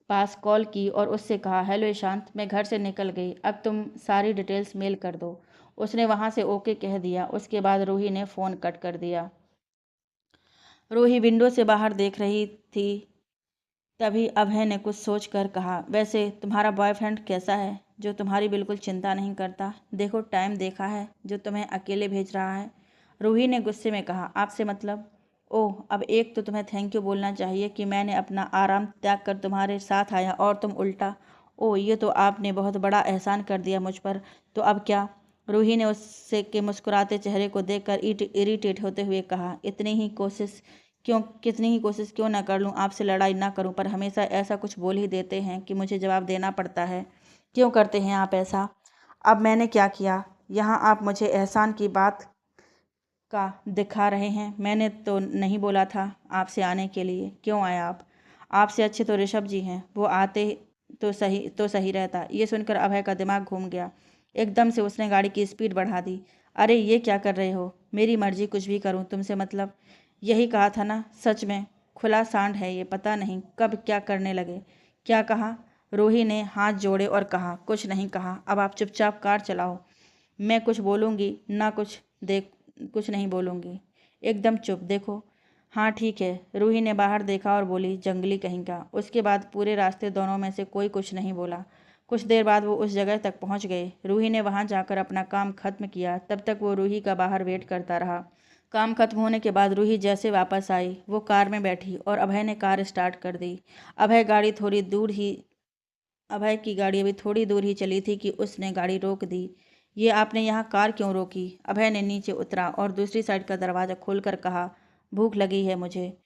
पास कॉल की और उससे कहा, हेलो ईशांत, मैं घर से निकल गई, अब तुम सारी डिटेल्स मेल कर दो। उसने वहाँ से ओके कह दिया। उसके बाद रूही ने फ़ोन कट कर दिया। रूही विंडो से बाहर देख रही थी। तभी अभय ने कुछ सोचकर कहा, वैसे तुम्हारा बॉयफ्रेंड कैसा है, जो तुम्हारी बिल्कुल चिंता नहीं करता? देखो टाइम देखा है, जो तुम्हें अकेले भेज रहा है। रूही ने गुस्से में कहा, आपसे मतलब? ओह, अब एक तो तुम्हें थैंक यू बोलना चाहिए कि मैंने अपना आराम त्याग कर तुम्हारे साथ आया, और तुम उल्टा। ओह, ये तो आपने बहुत बड़ा एहसान कर दिया मुझ पर। तो अब क्या? रूही ने उससे के मुस्कुराते चेहरे को देखकर इरिटेट होते हुए कहा, कितनी ही कोशिश क्यों ना कर लूँ, आपसे लड़ाई ना करूँ, पर हमेशा ऐसा कुछ बोल ही देते हैं कि मुझे जवाब देना पड़ता है। क्यों करते हैं आप ऐसा? अब मैंने क्या किया? यहाँ आप मुझे एहसान की बात का दिखा रहे हैं। मैंने तो नहीं बोला था आपसे आने के लिए। क्यों आए आप? आपसे अच्छे तो ऋषभ जी हैं, वो आते तो सही रहता। ये सुनकर अभय का दिमाग घूम गया। एकदम से उसने गाड़ी की स्पीड बढ़ा दी। अरे ये क्या कर रहे हो? मेरी मर्जी, कुछ भी करूं, तुमसे मतलब। यही कहा था ना, सच में खुला सांड है ये, पता नहीं कब क्या करने लगे। क्या कहा? रोही ने हाथ जोड़े और कहा, कुछ नहीं कहा, अब आप चुपचाप कार चलाओ। मैं कुछ बोलूँगी ना, कुछ नहीं बोलूँगी, एकदम चुप। देखो, हाँ ठीक है। रूही ने बाहर देखा और बोली, जंगली कहीं का। उसके बाद पूरे रास्ते दोनों में से कोई कुछ नहीं बोला। कुछ देर बाद वो उस जगह तक पहुंच गए। रूही ने वहां जाकर अपना काम खत्म किया। तब तक वो रूही का बाहर वेट करता रहा। काम खत्म होने के बाद रूही जैसे वापस आई, वो कार में बैठी और अभय ने कार स्टार्ट कर दी। अभय की गाड़ी अभी थोड़ी दूर ही चली थी कि उसने गाड़ी रोक दी। ये आपने यहाँ कार क्यों रोकी? अभय ने नीचे उतरा और दूसरी साइड का दरवाज़ा खोलकर कहा, भूख लगी है मुझे।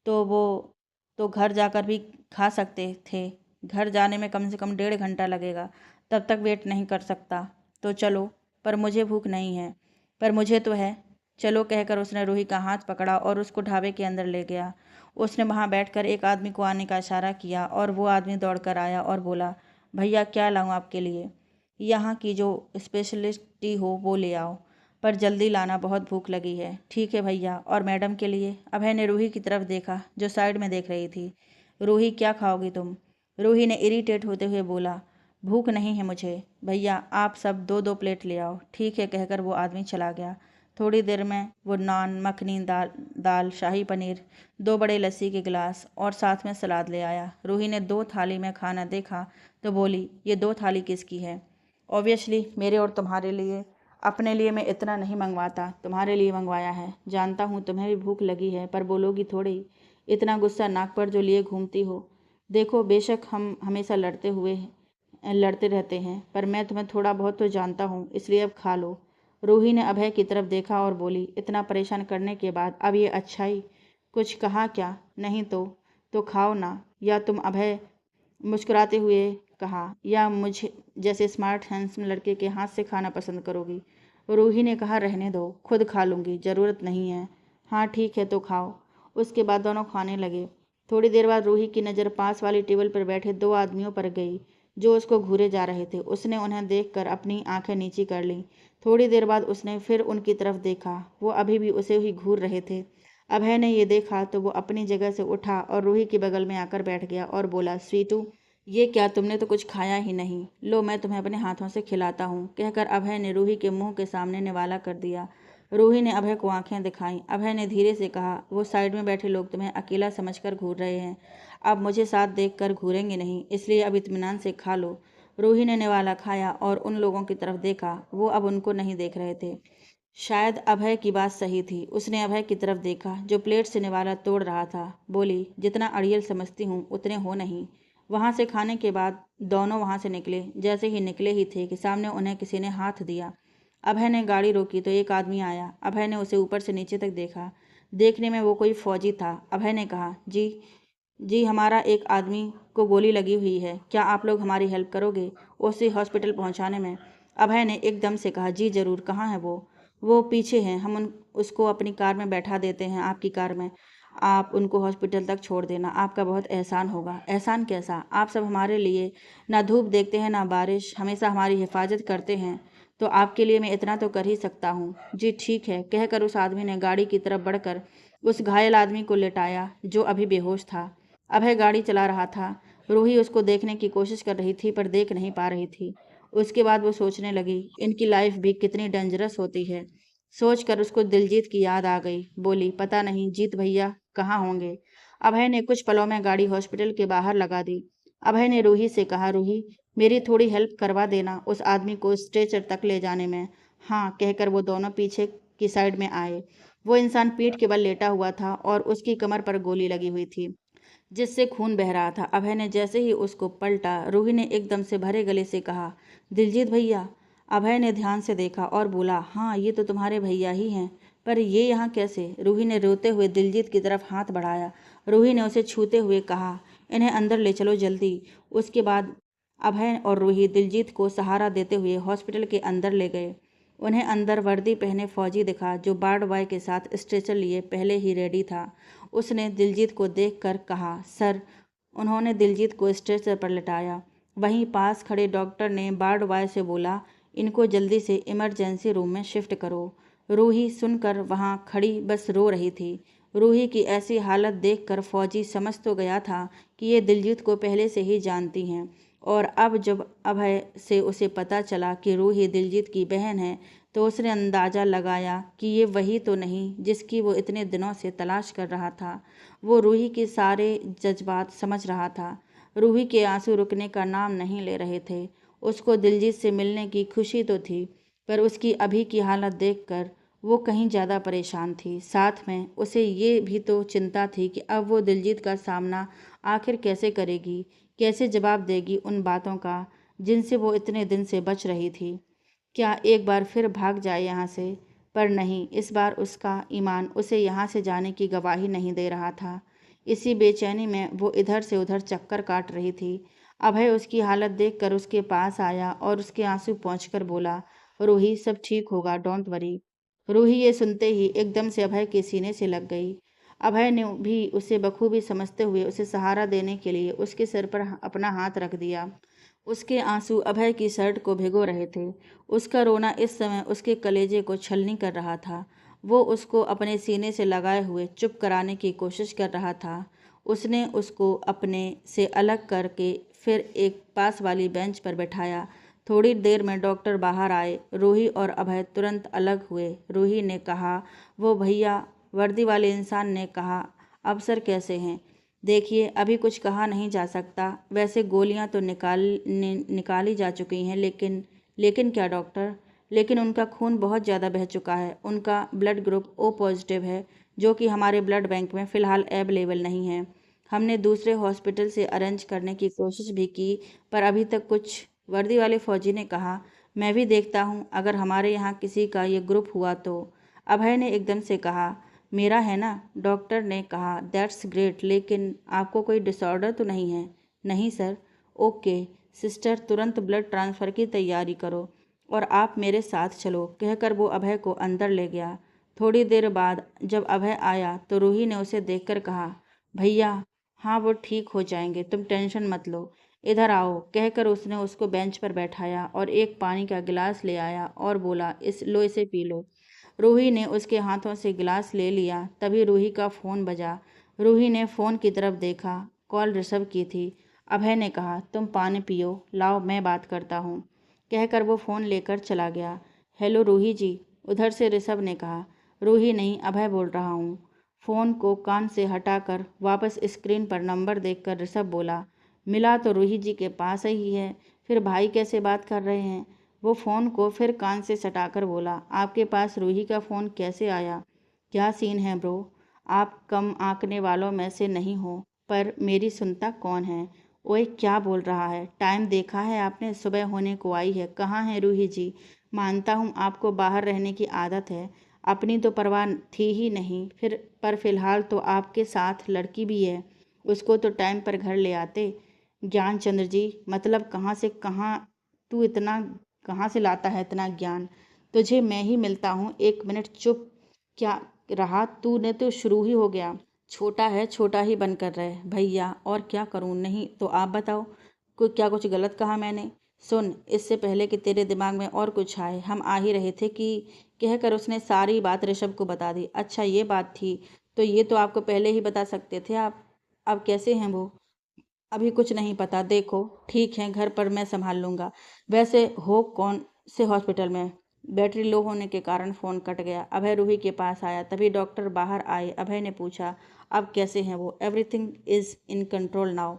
तो वो तो घर जाकर भी खा सकते थे। घर जाने में कम से कम 1.5 घंटा लगेगा, तब तक वेट नहीं कर सकता। तो चलो। पर मुझे भूख नहीं है। पर मुझे तो है। चलो, कहकर उसने रूही का हाथ पकड़ा और उसको ढाबे के अंदर ले गया। उसने वहां बैठकर एक आदमी को आने का इशारा किया और वो आदमी दौड़कर आया और बोला, भैया क्या लाऊं आपके लिए? यहाँ की जो स्पेशलिटी हो वो ले आओ, पर जल्दी लाना, बहुत भूख लगी है। ठीक है भैया। और मैडम के लिए? अभय ने रूही की तरफ देखा, जो साइड में देख रही थी। रूही, क्या खाओगी तुम? रूही ने इरिटेट होते हुए बोला, भूख नहीं है मुझे। भैया आप सब 2-2 प्लेट ले आओ। ठीक है, कहकर वो आदमी चला गया। थोड़ी देर में वो नान, मखनी, दाल, शाही पनीर, 2 बड़े लस्सी के गिलास और साथ में सलाद ले आया। रूही ने 2 थाली में खाना देखा तो बोली, ये 2 थाली किसकी है? ऑब्वियसली मेरे और तुम्हारे लिए। अपने लिए मैं इतना नहीं मंगवाता, तुम्हारे लिए मंगवाया है। जानता हूँ तुम्हें भी भूख लगी है, पर बोलोगी थोड़ी। इतना गुस्सा नाक पर जो लिए घूमती हो। देखो, बेशक हम हमेशा लड़ते रहते हैं, पर मैं तुम्हें थोड़ा बहुत तो जानता हूँ, इसलिए अब खा लो। रूही ने अभय की तरफ देखा और बोली, इतना परेशान करने के बाद अब ये अच्छाई। कुछ कहा क्या? नहीं तो खाओ ना। या तुम अभय मुस्कुराते हुए कहा, या मुझे जैसे स्मार्ट हैंडसम लड़के के हाथ से खाना पसंद करोगी? रूही ने कहा, रहने दो, खुद खा लूँगी, ज़रूरत नहीं है। हाँ ठीक है, तो खाओ। उसके बाद दोनों खाने लगे। थोड़ी देर बाद रूही की नज़र पास वाली टेबल पर बैठे दो आदमियों पर गई जो उसको घूरे जा रहे थे। उसने उन्हें देखकर अपनी आंखें नीची कर लीं। थोड़ी देर बाद उसने फिर उनकी तरफ देखा। वो अभी भी उसे ही घूर रहे थे। अभय ने ये देखा तो वो अपनी जगह से उठा और रूही के बगल में आकर बैठ गया और बोला, स्वीटू, ये क्या, तुमने तो कुछ खाया ही नहीं। लो, मैं तुम्हें अपने हाथों से खिलाता हूँ, कहकर अभय ने रूही के मुंह के सामने निवाला कर दिया। रूही ने अभय को आंखें दिखाईं। अभय ने धीरे से कहा, वो साइड में बैठे लोग तुम्हें अकेला समझकर घूर रहे हैं। अब मुझे साथ देखकर घूरेंगे नहीं, इसलिए अब इत्मीनान से खा लो। रूही ने निवाला खाया और उन लोगों की तरफ देखा। वो अब उनको नहीं देख रहे थे। शायद अभय की बात सही थी। उसने अभय की तरफ देखा जो प्लेट से निवाला तोड़ रहा था। बोली, जितना अड़ियल समझती हूँ उतने हो नहीं। वहाँ से खाने के बाद दोनों वहाँ से निकले। जैसे ही निकले ही थे कि सामने उन्हें किसी ने हाथ दिया। अभय ने गाड़ी रोकी तो एक आदमी आया। अभय ने उसे ऊपर से नीचे तक देखा। देखने में वो कोई फौजी था। अभय ने कहा, जी जी, हमारा एक आदमी को गोली लगी हुई है, क्या आप लोग हमारी हेल्प करोगे उसे हॉस्पिटल पहुंचाने में? अभय ने एकदम से कहा, जी ज़रूर। कहाँ है वो पीछे हैं। हम उसको अपनी कार में बैठा देते हैं, आपकी कार में। आप उनको हॉस्पिटल तक छोड़ देना, आपका बहुत एहसान होगा। एहसान कैसा? आप सब हमारे लिए ना धूप देखते हैं ना बारिश, हमेशा हमारी हिफाजत करते हैं, तो आपके लिए मैं इतना तो कर ही सकता हूँ। जी ठीक है, कहकर उस आदमी ने गाड़ी की तरफ बढ़कर उस घायल आदमी को लेटाया जो अभी बेहोश था। अभय गाड़ी चला रहा था। रूही उसको देखने की कोशिश कर रही थी पर देख नहीं पा रही थी। उसके बाद वो सोचने लगी, इनकी लाइफ भी कितनी डेंजरस होती है। सोचकर उसको दिलजीत की याद आ गई। बोली, पता नहीं जीत भैया कहाँ होंगे। अभय ने कुछ पलों में गाड़ी हॉस्पिटल के बाहर लगा दी। अभय ने रूही से कहा, रूही, मेरी थोड़ी हेल्प करवा देना उस आदमी को स्ट्रेचर तक ले जाने में। हाँ, कहकर वो दोनों पीछे की साइड में आए। वो इंसान पीठ के बल लेटा हुआ था और उसकी कमर पर गोली लगी हुई थी जिससे खून बह रहा था। अभय ने जैसे ही उसको पलटा, रूही ने एकदम से भरे गले से कहा, दिलजीत भैया। अभय ने ध्यान से देखा और बोला, हाँ, ये तो तुम्हारे भैया ही हैं, पर ये यहाँ कैसे? रूही ने रोते हुए दिलजीत की तरफ हाथ बढ़ाया। रूही ने उसे छूते हुए कहा, इन्हें अंदर ले चलो जल्दी। उसके बाद अभय और रूही दिलजीत को सहारा देते हुए हॉस्पिटल के अंदर ले गए। उन्हें अंदर वर्दी पहने फौजी दिखा जो बार्ड बॉय के साथ स्ट्रेचर लिए पहले ही रेडी था। उसने दिलजीत को देखकर कहा, सर। उन्होंने दिलजीत को स्ट्रेचर पर लिटाया। वहीं पास खड़े डॉक्टर ने बार्ड बॉय से बोला, इनको जल्दी से इमरजेंसी रूम में शिफ्ट करो। रूही सुनकर वहां खड़ी बस रो रही थी। रूही की ऐसी हालत देखकर फौजी समझ तो गया था कि ये दिलजीत को पहले से ही जानती हैं, और अब जब अभय से उसे पता चला कि रूही दिलजीत की बहन है तो उसने अंदाज़ा लगाया कि ये वही तो नहीं जिसकी वो इतने दिनों से तलाश कर रहा था। वो रूही के सारे जज्बात समझ रहा था। रूही के आंसू रुकने का नाम नहीं ले रहे थे। उसको दिलजीत से मिलने की खुशी तो थी, पर उसकी अभी की हालत देखकर वो कहीं ज़्यादा परेशान थी। साथ में उसे ये भी तो चिंता थी कि अब वो दिलजीत का सामना आखिर कैसे करेगी, कैसे जवाब देगी उन बातों का जिनसे वो इतने दिन से बच रही थी। क्या एक बार फिर भाग जाए यहाँ से? पर नहीं, इस बार उसका ईमान उसे यहाँ से जाने की गवाही नहीं दे रहा था। इसी बेचैनी में वो इधर से उधर चक्कर काट रही थी। अभय उसकी हालत देखकर उसके पास आया और उसके आंसू पोंछकर बोला, रूही, सब ठीक होगा, डोंट वरी। रूही ये सुनते ही एकदम से अभय के सीने से लग गई। अभय ने भी उसे बखूबी समझते हुए उसे सहारा देने के लिए उसके सिर पर अपना हाथ रख दिया। उसके आंसू अभय की शर्ट को भिगो रहे थे। उसका रोना इस समय उसके कलेजे को छलनी कर रहा था। वो उसको अपने सीने से लगाए हुए चुप कराने की कोशिश कर रहा था। उसने उसको अपने से अलग करके फिर एक पास वाली बेंच पर बैठाया। थोड़ी देर में डॉक्टर बाहर आए। रूही और अभय तुरंत अलग हुए। रूही ने कहा, वो भैया, वर्दी वाले इंसान ने कहा, अब सर कैसे हैं? देखिए, अभी कुछ कहा नहीं जा सकता। वैसे गोलियां तो निकाली जा चुकी हैं, लेकिन क्या डॉक्टर? लेकिन उनका खून बहुत ज़्यादा बह चुका है। उनका ब्लड ग्रुप ओ पॉजिटिव है, जो कि हमारे ब्लड बैंक में फ़िलहाल अवेलेबल नहीं है। हमने दूसरे हॉस्पिटल से अरेंज करने की कोशिश भी की, पर अभी तक कुछ। वर्दी वाले फौजी ने कहा, मैं भी देखता हूँ, अगर हमारे यहाँ किसी का ये ग्रुप हुआ तो। अभय ने एकदम से कहा, मेरा है ना। डॉक्टर ने कहा, दैट्स ग्रेट, लेकिन आपको कोई डिसऑर्डर तो नहीं है? नहीं सर। ओके सिस्टर, तुरंत ब्लड ट्रांसफ़र की तैयारी करो और आप मेरे साथ चलो, कहकर वो अभय को अंदर ले गया। थोड़ी देर बाद जब अभय आया तो रूही ने उसे देखकर कहा, भैया, हाँ वो ठीक हो जाएंगे, तुम टेंशन मत लो। इधर आओ, कहकर उसने उसको बेंच पर बैठाया और एक पानी का गिलास ले आया और बोला, इसे पी लो। रूही ने उसके हाथों से गिलास ले लिया। तभी रूही का फ़ोन बजा। रूही ने फ़ोन की तरफ देखा, कॉल रिसीव की थी। अभय ने कहा, तुम पानी पियो, लाओ मैं बात करता हूँ, कहकर वो फ़ोन लेकर चला गया। हेलो रूही जी, उधर से ऋषभ ने कहा। रूही नहीं, अभय बोल रहा हूँ। फ़ोन को कान से हटाकर वापस स्क्रीन पर नंबर देखकर ऋषभ बोला, मिला तो रूही जी के पास ही है, फिर भाई कैसे बात कर रहे हैं? वो फ़ोन को फिर कान से सटाकर बोला, आपके पास रूही का फ़ोन कैसे आया? क्या सीन है ब्रो? आप कम आंकने वालों में से नहीं हो, पर मेरी सुनता कौन है? ओए क्या बोल रहा है? टाइम देखा है आपने? सुबह होने को आई है। कहाँ है रूही जी? मानता हूँ आपको बाहर रहने की आदत है, अपनी तो परवाह थी ही नहीं, पर फिलहाल तो आपके साथ लड़की भी है, उसको तो टाइम पर घर ले आते। ज्ञानचंद्र जी, मतलब कहाँ से कहाँ, तू इतना कहाँ से लाता है इतना ज्ञान? तुझे मैं ही मिलता हूँ। एक मिनट चुप क्या रहा? तूने तो शुरू ही हो गया। छोटा है, छोटा ही बनकर रहे भैया, और क्या करूँ? नहीं तो आप बताओ, क्या कुछ गलत कहा मैंने? सुन, इससे पहले कि तेरे दिमाग में और कुछ आए, हम आ ही रहे थे कि, कहकर उसने सारी बात ऋषभ को बता दी। अच्छा ये बात थी, तो ये तो आपको पहले ही बता सकते थे आप। अब कैसे हैं वो? अभी कुछ नहीं पता, देखो ठीक है, घर पर मैं संभाल लूँगा। वैसे हो कौन से हॉस्पिटल में? बैटरी लो होने के कारण फ़ोन कट गया। अभय रूही के पास आया, तभी डॉक्टर बाहर आए। अभय ने पूछा, अब कैसे हैं वो? Everything is in control now,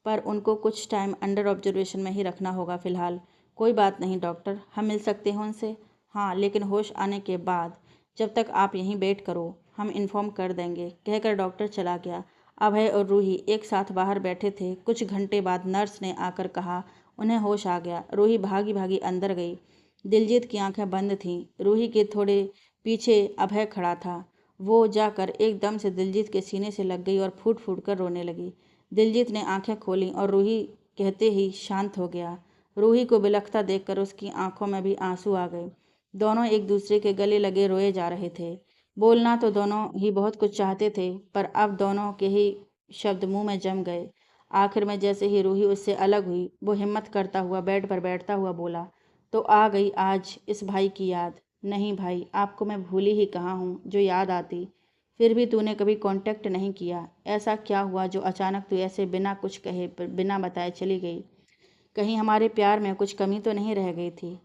पर उनको कुछ टाइम अंडर ऑब्जर्वेशन में ही रखना होगा फ़िलहाल। कोई बात नहीं डॉक्टर, हम मिल सकते हैं उनसे? हाँ, लेकिन होश आने के बाद। जब तक आप यहीं वेट करो, हम इन्फॉर्म कर देंगे, कहकर डॉक्टर चला गया। अभय और रूही एक साथ बाहर बैठे थे। कुछ घंटे बाद नर्स ने आकर कहा, उन्हें होश आ गया। रूही भागी भागी अंदर गई। दिलजीत की आंखें बंद थीं। रूही के थोड़े पीछे अभय खड़ा था। वो जाकर एकदम से दिलजीत के सीने से लग गई और फूट फूट कर रोने लगी। दिलजीत ने आंखें खोलीं और रूही कहते ही शांत हो गया। रूही को बिलखता देखकर उसकी आंखों में भी आंसू आ गए। दोनों एक दूसरे के गले लगे रोए जा रहे थे। बोलना तो दोनों ही बहुत कुछ चाहते थे, पर अब दोनों के ही शब्द मुंह में जम गए। आखिर में जैसे ही रूही उससे अलग हुई, वो हिम्मत करता हुआ बेड पर बैठता हुआ बोला, तो आ गई आज इस भाई की याद? नहीं भाई, आपको मैं भूली ही कहाँ हूँ जो याद आती। फिर भी तूने कभी कांटेक्ट नहीं किया। ऐसा क्या हुआ जो अचानक तू ऐसे बिना कुछ कहे बिना बताए चली गई? कहीं हमारे प्यार में कुछ कमी तो नहीं रह गई थी?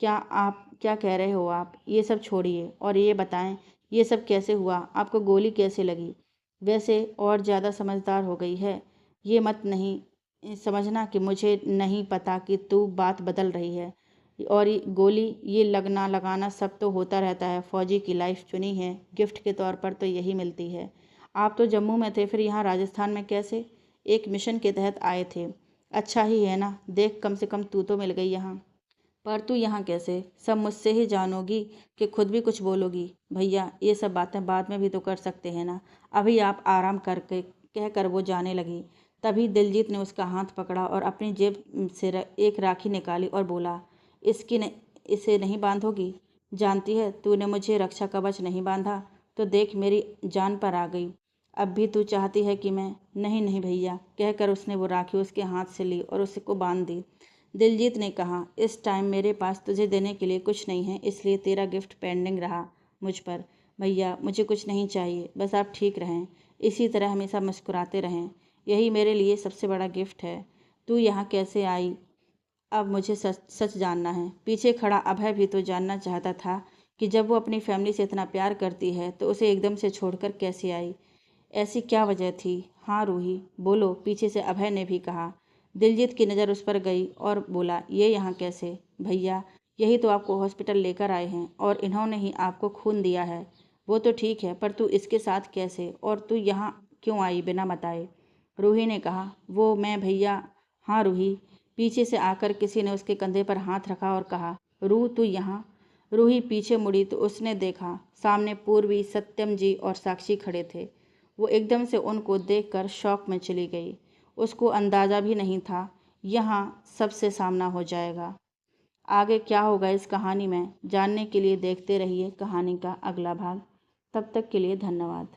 क्या कह रहे हो आप? ये सब छोड़िए और ये बताएं, ये सब कैसे हुआ? आपको गोली कैसे लगी? वैसे और ज़्यादा समझदार हो गई है। ये मत नहीं समझना कि मुझे नहीं पता कि तू बात बदल रही है। और ये गोली, ये लगना लगाना सब तो होता रहता है। फौजी की लाइफ चुनी है, गिफ्ट के तौर पर तो यही मिलती है। आप तो जम्मू में थे, फिर यहाँ राजस्थान में कैसे? एक मिशन के तहत आए थे। अच्छा ही है ना, देख कम से कम तू तो मिल गई यहाँ। पर तू यहाँ कैसे? सब मुझसे ही जानोगी कि खुद भी कुछ बोलोगी? भैया, ये सब बातें बाद में भी तो कर सकते हैं ना, अभी आप आराम करके, कहकर वो जाने लगी। तभी दिलजीत ने उसका हाथ पकड़ा और अपनी जेब से एक राखी निकाली और बोला, इसे नहीं बांधोगी? जानती है तूने मुझे रक्षा कवच नहीं बांधा तो देख मेरी जान पर आ गई। अब भी तू चाहती है कि मैं? नहीं नहीं भैया, कहकर उसने वो राखी उसके हाथ से ली और उसको बांध दी। दिलजीत ने कहा, इस टाइम मेरे पास तुझे देने के लिए कुछ नहीं है, इसलिए तेरा गिफ्ट पेंडिंग रहा मुझ पर। भैया, मुझे कुछ नहीं चाहिए, बस आप ठीक रहें, इसी तरह हमेशा मुस्कुराते रहें, यही मेरे लिए सबसे बड़ा गिफ्ट है। तू यहाँ कैसे आई? अब मुझे सच सच जानना है। पीछे खड़ा अभय भी तो जानना चाहता था कि जब वो अपनी फैमिली से इतना प्यार करती है तो उसे एकदम से छोड़कर कैसे आई? ऐसी क्या वजह थी? हाँ रूही, बोलो, पीछे से अभय ने भी कहा। दिलजीत की नज़र उस पर गई और बोला, ये यहाँ कैसे? भैया, यही तो आपको हॉस्पिटल लेकर आए हैं और इन्होंने ही आपको खून दिया है। वो तो ठीक है, पर तू इसके साथ कैसे, और तू यहाँ क्यों आई बिना बताए? रूही ने कहा। वो मैं भैया। हाँ रूही। पीछे से आकर किसी ने उसके कंधे पर हाथ रखा और कहा, रूह तू यहाँ? रूही पीछे मुड़ी तो उसने देखा सामने पूर्वी, सत्यम जी और साक्षी खड़े थे। वो एकदम से उनको देखकर शॉक में चली गई। उसको अंदाज़ा भी नहीं था यहाँ सबसे सामना हो जाएगा। आगे क्या होगा इस कहानी में जानने के लिए देखते रहिए कहानी का अगला भाग। तब तक के लिए धन्यवाद।